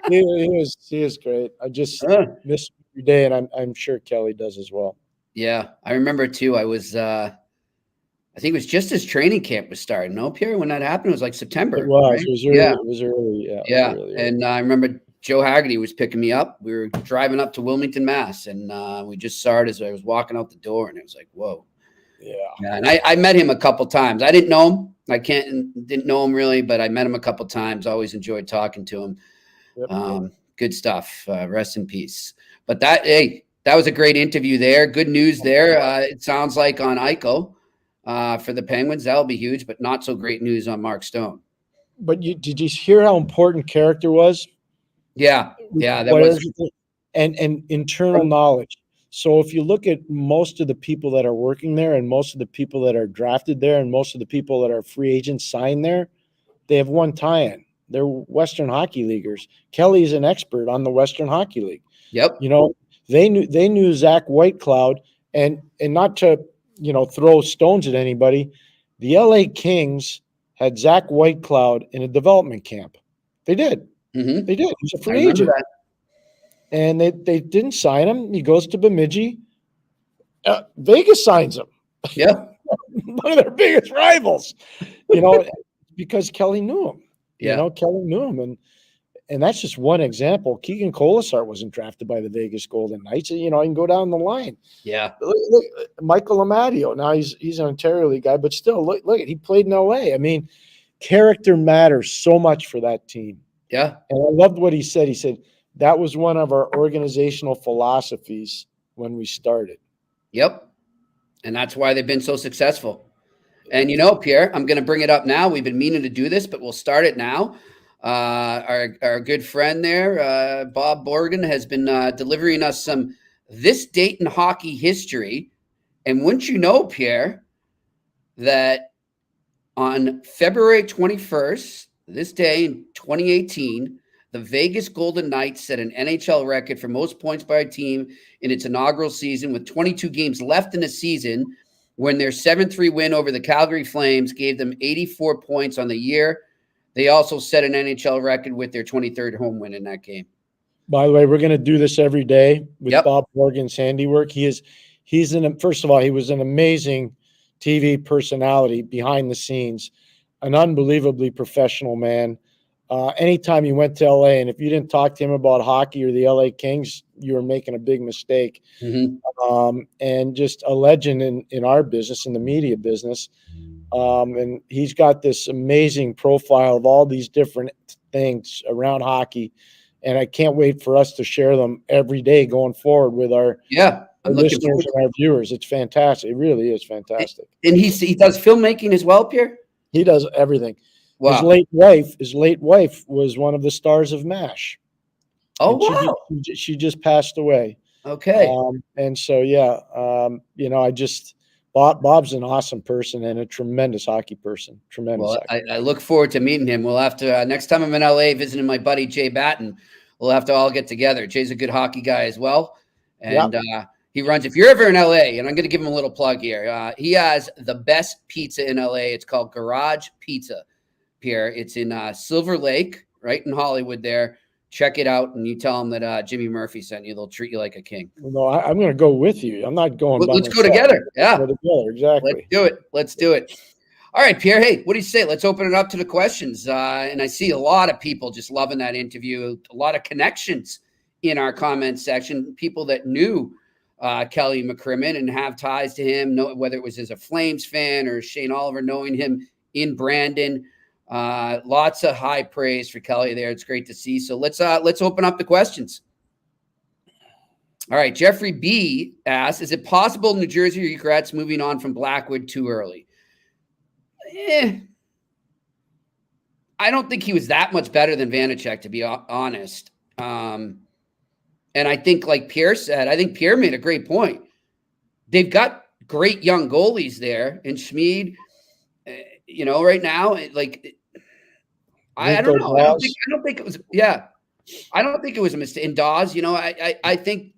He was great. I just miss him every day, and I'm sure Kelly does as well. Yeah, I remember too. I was I think it was just as training camp was starting. No, Pierre, when that happened, it was like September. It was. Right? It was early. Yeah. It was early. Yeah. Yeah. Really early. And I remember Joe Haggerty was picking me up. We were driving up to Wilmington, Mass. And we just saw it as I was walking out the door. And it was like, whoa. Yeah. And I met him a couple times. I didn't know him. Didn't know him really, but I met him a couple times. Always enjoyed talking to him. Yep. Good stuff. Rest in peace. But that was a great interview there. Good news there. It sounds like on Eichel. For the Penguins, that'll be huge, but not so great news on Mark Stone. But did you hear how important character was? Yeah, that was, and internal knowledge. So if you look at most of the people that are working there, and most of the people that are drafted there, and most of the people that are free agents signed there, they have one tie-in. They're Western Hockey Leaguers. Kelly is an expert on the Western Hockey League. Yep. You know, they knew Zach Whitecloud, and not to throw stones at anybody. The LA Kings had Zach Whitecloud in a development camp. They did. Mm-hmm. They did. He's a free agent. That. And they didn't sign him. He goes to Bemidji. Vegas signs him. Yeah. One of their biggest rivals, because Kelly knew him. Yeah. Kelly knew him. And that's just one example. Keegan Colasar wasn't drafted by the Vegas Golden Knights. I can go down the line. Yeah. Look, Michael Amadio. Now he's an Ontario League guy, but still, look, he played in LA. I mean, character matters so much for that team. Yeah. And I loved what he said. He said that was one of our organizational philosophies when we started. Yep. And that's why they've been so successful. And Pierre, I'm going to bring it up now. We've been meaning to do this, but we'll start it now. Our good friend there, Bob Borgen, has been delivering us some this date in hockey history. And wouldn't you know, Pierre, that on February 21st, this day in 2018, the Vegas Golden Knights set an NHL record for most points by a team in its inaugural season with 22 games left in the season, when their 7-3 win over the Calgary Flames gave them 84 points on the year. They also set an NHL record with their 23rd home win in that game. By the way, we're going to do this every day with Bob Morgan's handiwork. First of all, he was an amazing TV personality behind the scenes, an unbelievably professional man. Anytime you went to LA, and if you didn't talk to him about hockey or the LA Kings, you were making a big mistake. Mm-hmm. And just a legend in our business, in the media business. And he's got this amazing profile of all these different things around hockey. And I can't wait for us to share them every day going forward with our listeners and our viewers. It's fantastic. It really is fantastic. And he does filmmaking as well, Pierre? He does everything. Wow. His late wife was one of the stars of MASH. Oh, wow. She just passed away. Okay. And so, Bob's an awesome person and a tremendous hockey person. Tremendous. Well, I look forward to meeting him. We'll have to, next time I'm in LA visiting my buddy Jay Batten, we'll have to all get together. Jay's a good hockey guy as well. And he runs, if you're ever in LA, and I'm going to give him a little plug here, he has the best pizza in LA. It's called Garage Pizza, Pierre. It's in Silver Lake, right in Hollywood there. Check it out, and you tell them that Jimmy Murphy sent you. They'll treat you like a king. No, I'm going to go with you. I'm not going by Let's myself. go together. Yeah. Go together, exactly. Let's do it. All right, Pierre. Hey, what do you say? Let's open it up to the questions. And I see a lot of people just loving that interview. A lot of connections in our comment section. People that knew Kelly McCrimmon and have ties to him, whether it was as a Flames fan or Shane Oliver knowing him in Brandon. Lots of high praise for Kelly there. It's great to see. So let's open up the questions. All right. Jeffrey B asks, is it possible New Jersey regrets moving on from Blackwood too early? I don't think he was that much better than Vanacek, to be honest. And I think, like Pierre said, I think Pierre made a great point. They've got great young goalies there, and Schmid, right now, I don't know. I don't think it was. Yeah, I don't think it was a mistake. In Dawes, I think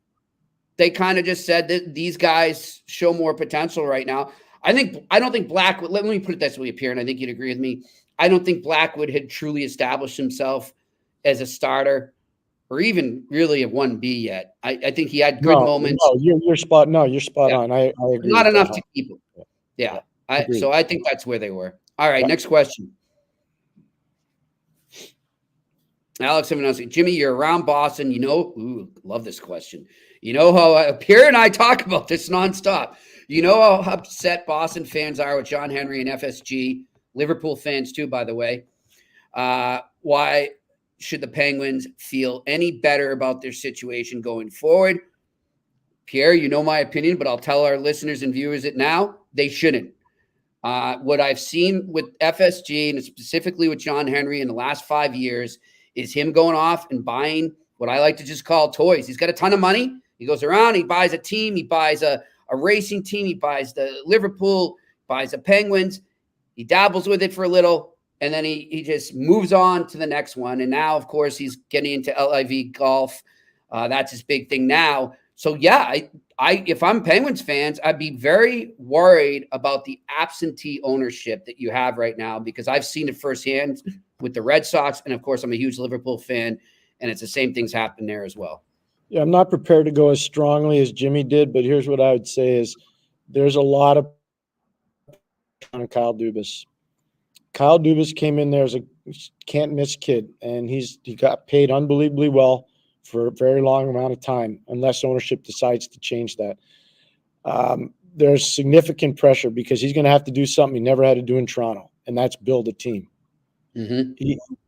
they kind of just said that these guys show more potential right now. I don't think Blackwood. Let me put it this way, Pierre, and I think you'd agree with me. I don't think Blackwood had truly established himself as a starter or even really a 1B yet. I think he had good moments. No, you're spot. No, you're spot on. I agree. Not enough to keep him. Yeah. So I think that's where they were. All right. Next question. Alex, Jimmy, you're around Boston. Love this question. You know how Pierre and I talk about this nonstop. You know how upset Boston fans are with John Henry and FSG. Liverpool fans too, by the way. Why should the Penguins feel any better about their situation going forward? Pierre, you know my opinion, but I'll tell our listeners and viewers it now. They shouldn't. What I've seen with FSG and specifically with John Henry in the last 5 years is him going off and buying what I like to just call toys. He's got a ton of money. He goes around, he buys a team, he buys a racing team, he buys the Liverpool, buys the Penguins. He dabbles with it for a little, and then he just moves on to the next one. And now, of course, he's getting into LIV golf. That's his big thing now. So, yeah, if I'm Penguins fans, I'd be very worried about the absentee ownership that you have right now, because I've seen it firsthand with the Red Sox. And, of course, I'm a huge Liverpool fan, and it's the same things happen there as well. Yeah, I'm not prepared to go as strongly as Jimmy did, but here's what I would say is there's a lot of on Kyle Dubas. Kyle Dubas came in there as a can't-miss kid, and he got paid unbelievably well for a very long amount of time, unless ownership decides to change that. There's significant pressure because he's going to have to do something he never had to do in Toronto, and that's build a team. Mm-hmm.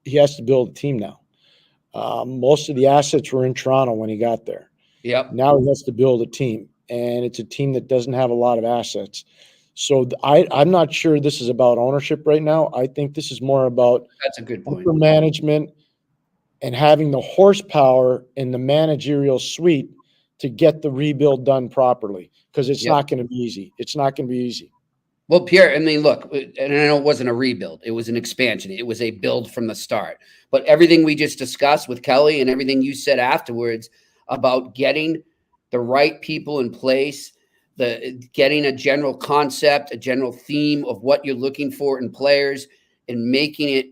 He has to build a team now. Most of the assets were in Toronto when he got there. Yep. Now he has to build a team, and it's a team that doesn't have a lot of assets. So I'm not sure this is about ownership right now. I think this is more about that's a good point. Management and having the horsepower in the managerial suite to get the rebuild done properly, because it's not going to be easy. It's not going to be easy. Well, Pierre, I mean, look, and I know it wasn't a rebuild. It was an expansion. It was a build from the start. But everything we just discussed with Kelly and everything you said afterwards about getting the right people in place, getting a general concept, a general theme of what you're looking for in players, and making it,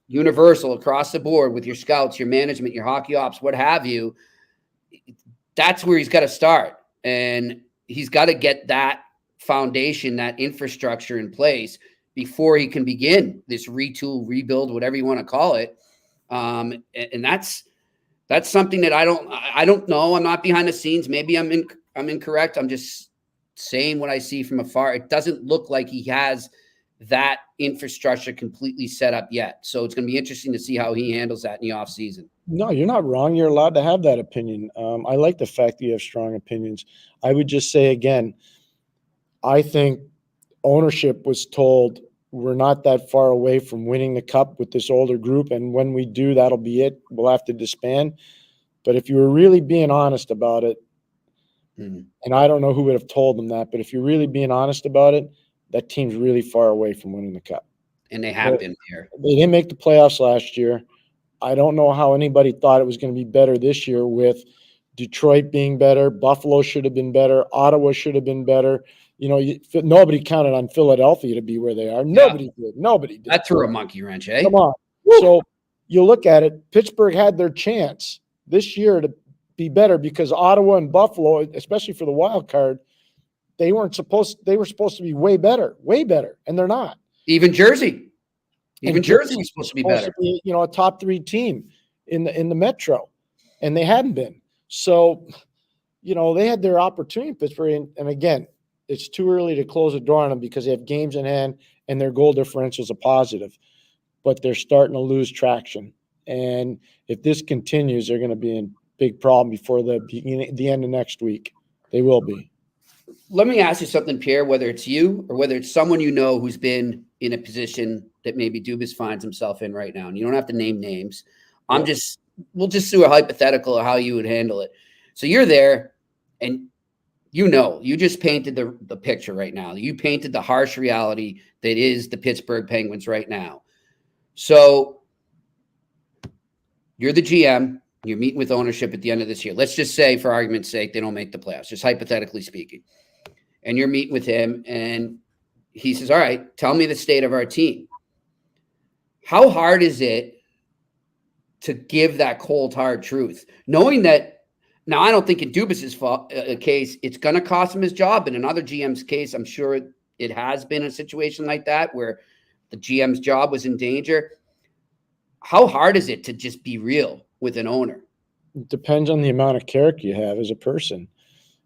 universal across the board with your scouts, your management, your hockey ops, what have you. That's where he's got to start. And he's got to get that foundation, that infrastructure in place before he can begin this retool, rebuild, whatever you want to call it. And that's something that I don't know. I'm not behind the scenes. Maybe I'm incorrect. I'm just saying what I see from afar. It doesn't look like he has that infrastructure completely set up yet. So it's going to be interesting to see how he handles that in the offseason. No, you're not wrong. You're allowed to have that opinion. I like the fact that you have strong opinions. I would just say again, I think ownership was told we're not that far away from winning the cup with this older group, and when we do, that'll be it. We'll have to disband. But if you were really being honest about it, and I don't know who would have told them that, but if you're really being honest about it, that team's really far away from winning the cup. And they have been here. They didn't make the playoffs last year. I don't know how anybody thought it was going to be better this year with Detroit being better. Buffalo should have been better. Ottawa should have been better. Nobody counted on Philadelphia to be where they are. Nobody did. Nobody did. That threw a monkey wrench, eh? Come on. Woo. So you look at it, Pittsburgh had their chance this year to be better because Ottawa and Buffalo, especially for the wild card, they were supposed to be way better, and they're not. Even Jersey was supposed to be better. A top 3 team in the Metro, and they hadn't been. So, they had their opportunity in Pittsburgh, and again, it's too early to close the door on them because they have games in hand and their goal differential is a positive, but they're starting to lose traction. And if this continues, they're going to be in big problem before the end of next week. They will be. Let me ask you something, Pierre, whether it's you or whether it's someone who's been in a position that maybe Dubas finds himself in right now. And you don't have to name names. We'll just do a hypothetical of how you would handle it. So you're there and you just painted the picture right now. You painted the harsh reality that is the Pittsburgh Penguins right now. So you're the GM. You're meeting with ownership at the end of this year. Let's just say, for argument's sake, they don't make the playoffs, just hypothetically speaking. And you're meeting with him, and he says, all right, tell me the state of our team. How hard is it to give that cold, hard truth? Knowing that, now I don't think in Dubas's case, it's going to cost him his job. In another GM's case, I'm sure it has been a situation like that where the GM's job was in danger. How hard is it to just be real with an owner? It depends on the amount of character you have as a person.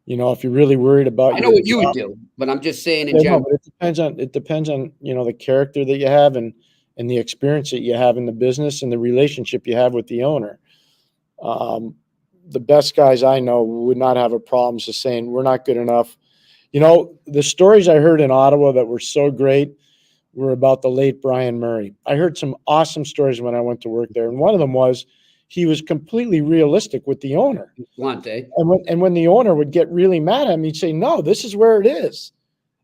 If you're really worried about, I know what you would do, but I'm just saying in general. No, but it depends on the character that you have and the experience that you have in the business and the relationship you have with the owner. The best guys I know would not have a problem just saying we're not good enough. The stories I heard in Ottawa that were so great were about the late Brian Murray. I heard some awesome stories when I went to work there, and one of them was he was completely realistic with the owner. Blunt, eh? And when the owner would get really mad at him, he'd say, no, this is where it is.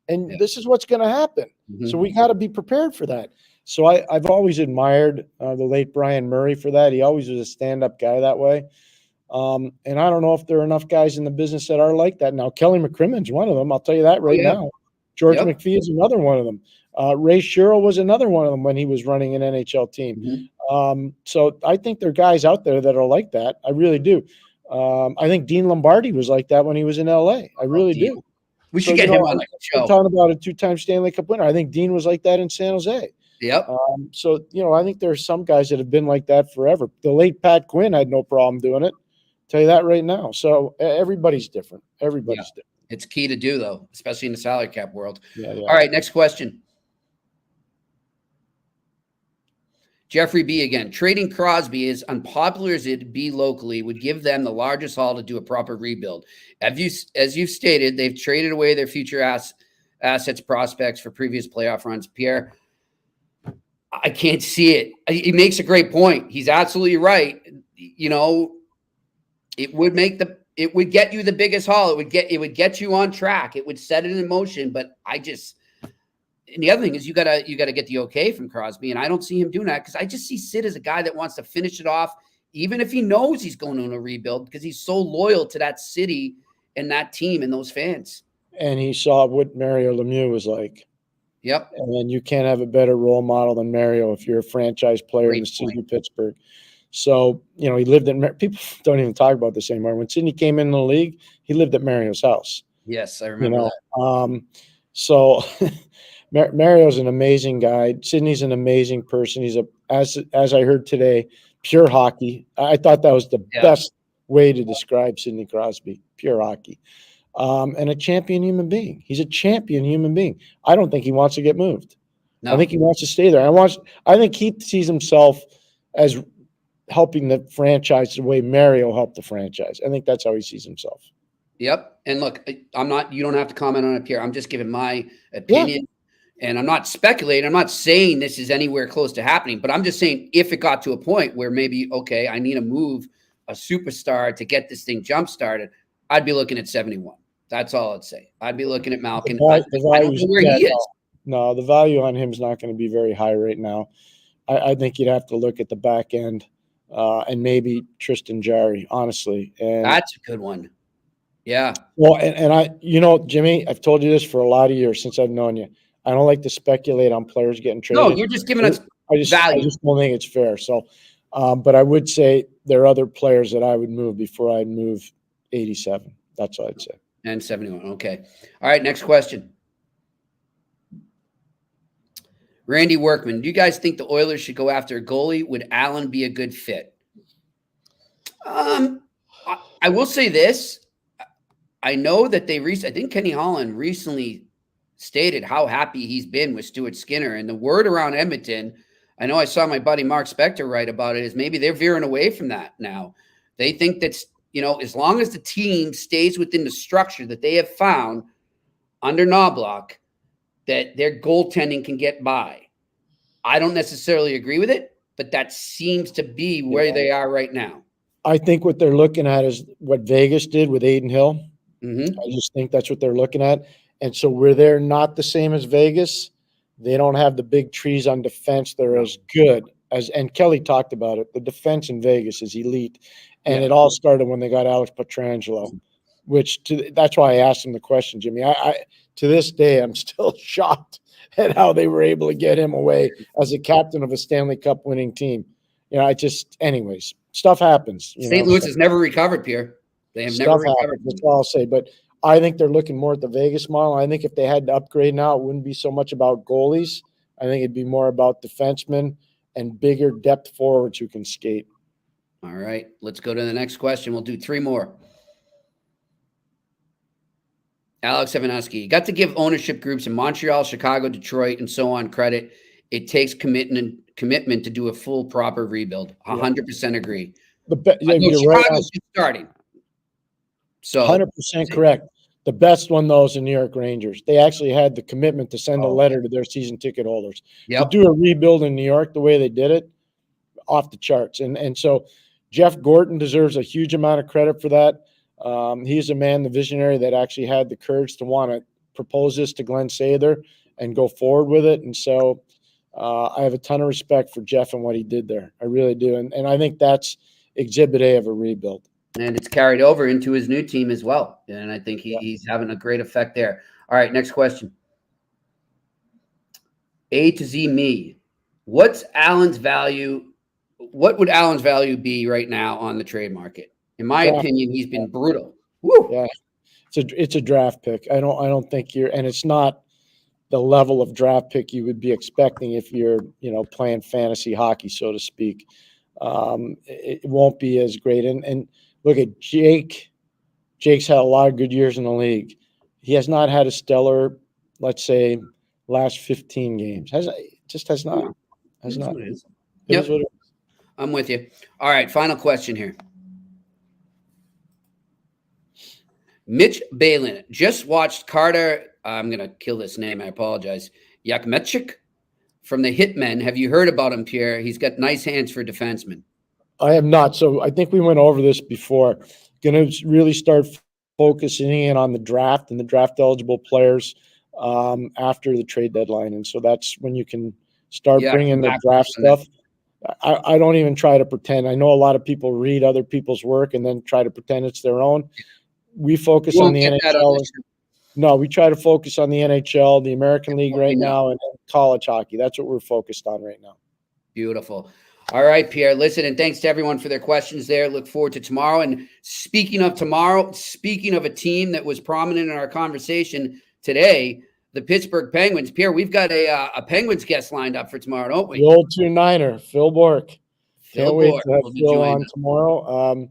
And this is what's going to happen. Mm-hmm. So we got to be prepared for that. So I've always admired the late Brian Murray for that. He always was a stand-up guy that way. And I don't know if there are enough guys in the business that are like that. Now, Kelly McCrimmon's one of them. I'll tell you that right now. George McPhee is another one of them. Ray Shero was another one of them when he was running an NHL team. Mm-hmm. So I think there are guys out there that are like that. I really do. I think Dean Lombardi was like that when he was in LA. I really do. We should get him on the show. I'm talking about a 2-time Stanley Cup winner. I think Dean was like that in San Jose. Yep. So, I think there's some guys that have been like that forever. The late Pat Quinn had no problem doing it. Tell you that right now. So everybody's different. Everybody's different. It's key to do, though, especially in the salary cap world. Yeah. All right, next question. Jeffrey B. again. Trading Crosby, as unpopular as it'd be locally, would give them the largest haul to do a proper rebuild. As you've stated, they've traded away their future assets prospects for previous playoff runs. Pierre, I can't see it. He makes a great point. He's absolutely right. It would get you the biggest haul. It would get you on track. It would set it in motion. But and the other thing is you gotta get the okay from Crosby, and I don't see him doing that because I just see Sid as a guy that wants to finish it off, even if he knows he's going on a rebuild, because he's so loyal to that city and that team and those fans. And he saw what Mario Lemieux was like. Yep. And then you can't have a better role model than Mario if you're a franchise player in the city of Pittsburgh. So, he lived at – people don't even talk about this anymore. When Sidney came in the league, he lived at Mario's house. Yes, I remember that. So Mario's an amazing guy. Sidney's an amazing person. He's as I heard today, pure hockey. I thought that was the best way to describe Sidney Crosby, pure hockey. And a champion human being. He's a champion human being. I don't think he wants to get moved. No. I think he wants to stay there. I think he sees himself as helping the franchise the way Mario helped the franchise. I think that's how he sees himself. Yep. And look, you don't have to comment on it, Pierre. I'm just giving my opinion. Yeah. And I'm not speculating. I'm not saying this is anywhere close to happening, but I'm just saying if it got to a point where maybe, okay, I need to move a superstar to get this thing jump started, I'd be looking at 71. That's all I'd say. I'd be looking at Malkin. I don't know where he is. No, the value on him is not going to be very high right now. I think you'd have to look at the back end and maybe Tristan Jarry, honestly. And that's a good one. Yeah. Well, and I, Jimmy, I've told you this for a lot of years since I've known you. I don't like to speculate on players getting traded. No, you're just giving us value. I just don't think it's fair. So, but I would say there are other players that I would move before I'd move 87. That's what I'd say. And 71. Okay. All right. Next question. Randy Workman, do you guys think the Oilers should go after a goalie? Would Allen be a good fit? I will say this. I know that I think Kenny Holland recently stated how happy he's been with Stuart Skinner. And the word around Edmonton, I know I saw my buddy Mark Spector write about it, is maybe they're veering away from that now. They think that's, as long as the team stays within the structure that they have found under Knobloch, that their goaltending can get by. I don't necessarily agree with it, but that seems to be where they are right now. I think what they're looking at is what Vegas did with Aiden Hill. Mm-hmm. I just think that's what they're looking at. And so where they're not the same as Vegas, they don't have the big trees on defense. They're as good as, and Kelly talked about it, the defense in Vegas is elite. And it all started when they got Alex Pietrangelo, that's why I asked him the question, Jimmy. I to this day, I'm still shocked at how they were able to get him away as a captain of a Stanley Cup winning team. Anyways, stuff happens. St. Louis has never recovered, Pierre. They have never recovered. That's all I'll say. But I think they're looking more at the Vegas model. I think if they had to upgrade now, it wouldn't be so much about goalies. I think it'd be more about defensemen and bigger depth forwards who can skate. All right, let's go to the next question. We'll do 3 more. Alex Evanovsky, you got to give ownership groups in Montreal, Chicago, Detroit, and so on credit. It takes commitment to do a full, proper rebuild. 100% agree. You're right. Chicago's just starting. So 100% correct. The best one, though, is the New York Rangers. They actually had the commitment to send a letter to their season ticket holders. To do a rebuild in New York the way they did it, off the charts. And so Jeff Gorton deserves a huge amount of credit for that. He's a man, the visionary, that actually had the courage to want to propose this to Glenn Sather and go forward with it. And so I have a ton of respect for Jeff and what he did there. I really do. And I think that's exhibit A of a rebuild. And it's carried over into his new team as well. And I think he's having a great effect there. All right, next question. A to Z me. What's Allen's value? What would Allen's value be right now on the trade market? In my opinion, he's been brutal. Woo. Yeah, it's a draft pick. I don't think and it's not the level of draft pick you would be expecting if you're playing fantasy hockey, so to speak. It won't be as great. And look at Jake. Jake's had a lot of good years in the league. He has not had a stellar, let's say, last 15 games. Has not. Has not. It is what it is. I'm with you. All right, final question here. Mitch Balin just watched Carter. I'm going to kill this name. I apologize. Yakmechik from the Hitmen. Have you heard about him, Pierre? He's got nice hands for defensemen. I have not. So I think we went over this before. Going to really start focusing in on the draft and the draft eligible players after the trade deadline. And so that's when you can start bringing the draft stuff. I don't even try to pretend. I know a lot of people read other people's work and then try to pretend it's their own. We focus on the NHL. No, we try to focus on the NHL, the American League right now, and college hockey. That's what we're focused on right now. Beautiful. All right, Pierre, listen, and thanks to everyone for their questions there. Look forward to tomorrow. And speaking of tomorrow, speaking of a team that was prominent in our conversation today, the Pittsburgh Penguins. Pierre, we've got a Penguins guest lined up for tomorrow, don't we? The old 2-9er, Phil Bork. Can't wait to have Phil on tomorrow.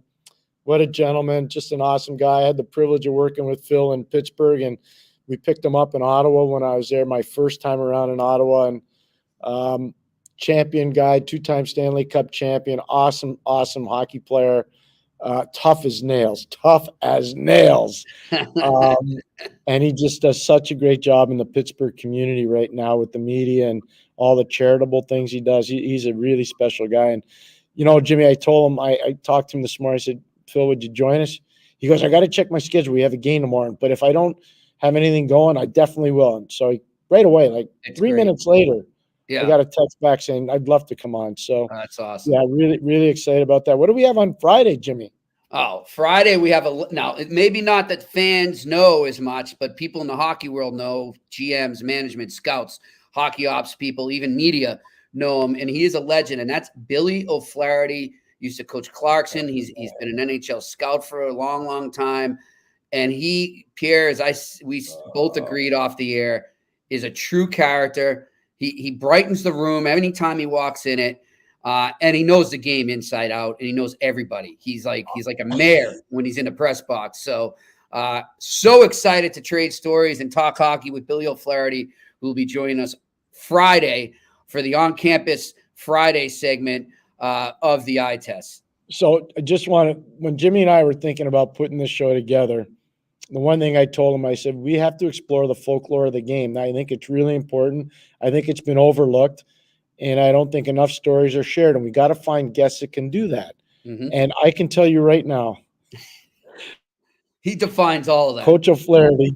What a gentleman, just an awesome guy. I had the privilege of working with Phil in Pittsburgh, and we picked him up in Ottawa when I was there my first time around in Ottawa. And champion guy, 2-time Stanley Cup champion, awesome hockey player, tough as nails. And he just does such a great job in the Pittsburgh community right now with the media and all the charitable things he does. He's a really special guy. And, Jimmy, I told him, I talked to him this morning. I said, Phil, would you join us? He goes, I got to check my schedule. We have a game tomorrow. But if I don't have anything going, I definitely will. And so right away, like 3 minutes later, I got a text back saying, I'd love to come on. So that's awesome. Yeah, really, really excited about that. What do we have on Friday, Jimmy? Oh, Friday we have now, maybe not that fans know as much, but people in the hockey world know, GMs, management, scouts, hockey ops people, even media know him. And he is a legend. And that's Billy O'Flaherty. Used to coach Clarkson. He's been an NHL scout for a long, long time. And Pierre, we both agreed off the air, is a true character. He brightens the room anytime he walks in it. And he knows the game inside out, and he knows everybody. He's like a mayor when he's in the press box. So excited to trade stories and talk hockey with Billy O'Flaherty, who will be joining us Friday for the on-campus Friday segment of the eye test. So I just when Jimmy and I were thinking about putting this show together, the one thing I told him, I said, we have to explore the folklore of the game. I think it's really important. I think it's been overlooked, and I don't think enough stories are shared, and we got to find guests that can do that. Mm-hmm. And I can tell you right now, He defines all of that. Coach O'Flaherty,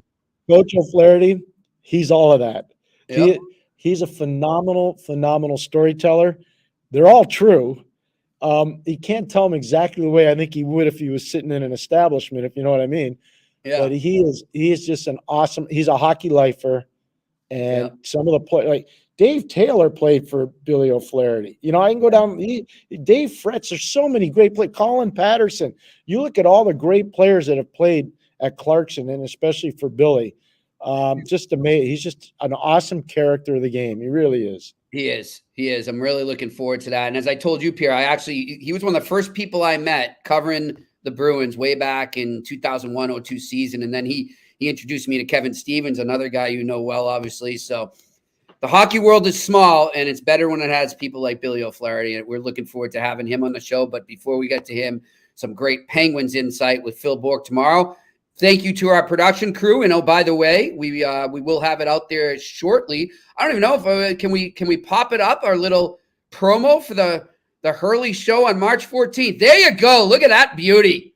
he's all of that. Yep. He's a phenomenal storyteller. They're all true. He can't tell them exactly the way I think he would if he was sitting in an establishment, if you know what I mean. Yeah. But he is just he's a hockey lifer. And some of the play, like Dave Taylor played for Billy O'Flaherty. You know, I can go down. Dave Fretz. There's so many great players. Colin Patterson. You look at all the great players that have played at Clarkson, and especially for Billy. Just amazing. He's just an awesome character of the game. He really is. He is. I'm really looking forward to that. And as I told you, Pierre, he was one of the first people I met covering the Bruins way back in 2001-02 season. And then he introduced me to Kevin Stevens, another guy you know well, obviously. So the hockey world is small, and it's better when it has people like Billy O'Flaherty. And we're looking forward to having him on the show. But before we get to him, some great Penguins insight with Phil Bourque tomorrow. Thank you to our production crew. And oh, by the way, we will have it out there shortly. I don't even know if can we pop it up, our little promo for the Hurley show on March 14th. There you go. Look at that beauty.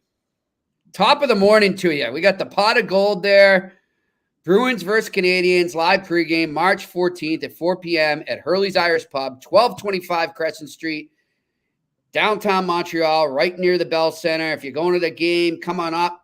Top of the morning to you. We got the pot of gold there. Bruins versus Canadians live pregame March 14th at 4 p.m. at Hurley's Irish Pub, 1225 Crescent Street, downtown Montreal, right near the Bell Center. If you're going to the game, come on up.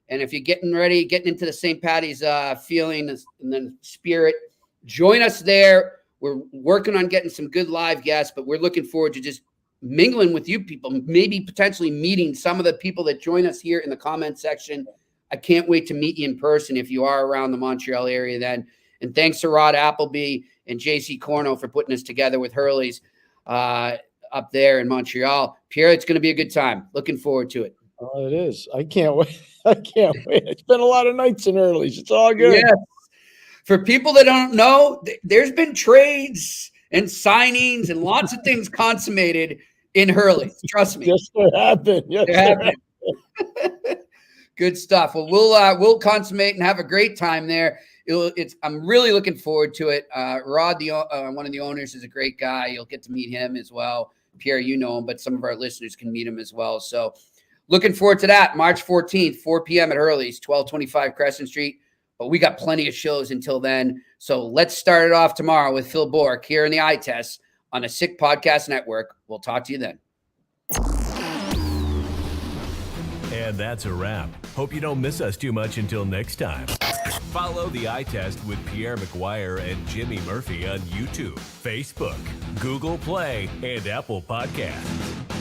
And if you're getting into the St. Patty's feeling and then spirit, join us there. We're working on getting some good live guests, but we're looking forward to just mingling with you people, maybe potentially meeting some of the people that join us here in the comment section. I can't wait to meet you in person if you are around the Montreal area then. And thanks to Rod Appleby and JC Corno for putting us together with Hurley's up there in Montreal. Pierre, it's going to be a good time. Looking forward to it. Oh, it is. I can't wait. It's been a lot of nights in Hurley's. It's all good. Yeah. For people that don't know, there's been trades and signings and lots of things consummated in Hurley's. Trust me. Yes, there have been. Yes, there have been. Good stuff. Well, we'll consummate and have a great time there. I'm really looking forward to it. Rod, one of the owners, is a great guy. You'll get to meet him as well. Pierre, you know him, but some of our listeners can meet him as well. So looking forward to that. March 14th, 4 p.m. at Hurley's, 1225 Crescent Street. But we got plenty of shows until then. So let's start it off tomorrow with Phil Bourque here in the Eye Test on the Sick Podcast Network. We'll talk to you then. And that's a wrap. Hope you don't miss us too much until next time. Follow the Eye Test with Pierre McGuire and Jimmy Murphy on YouTube, Facebook, Google Play, and Apple Podcasts.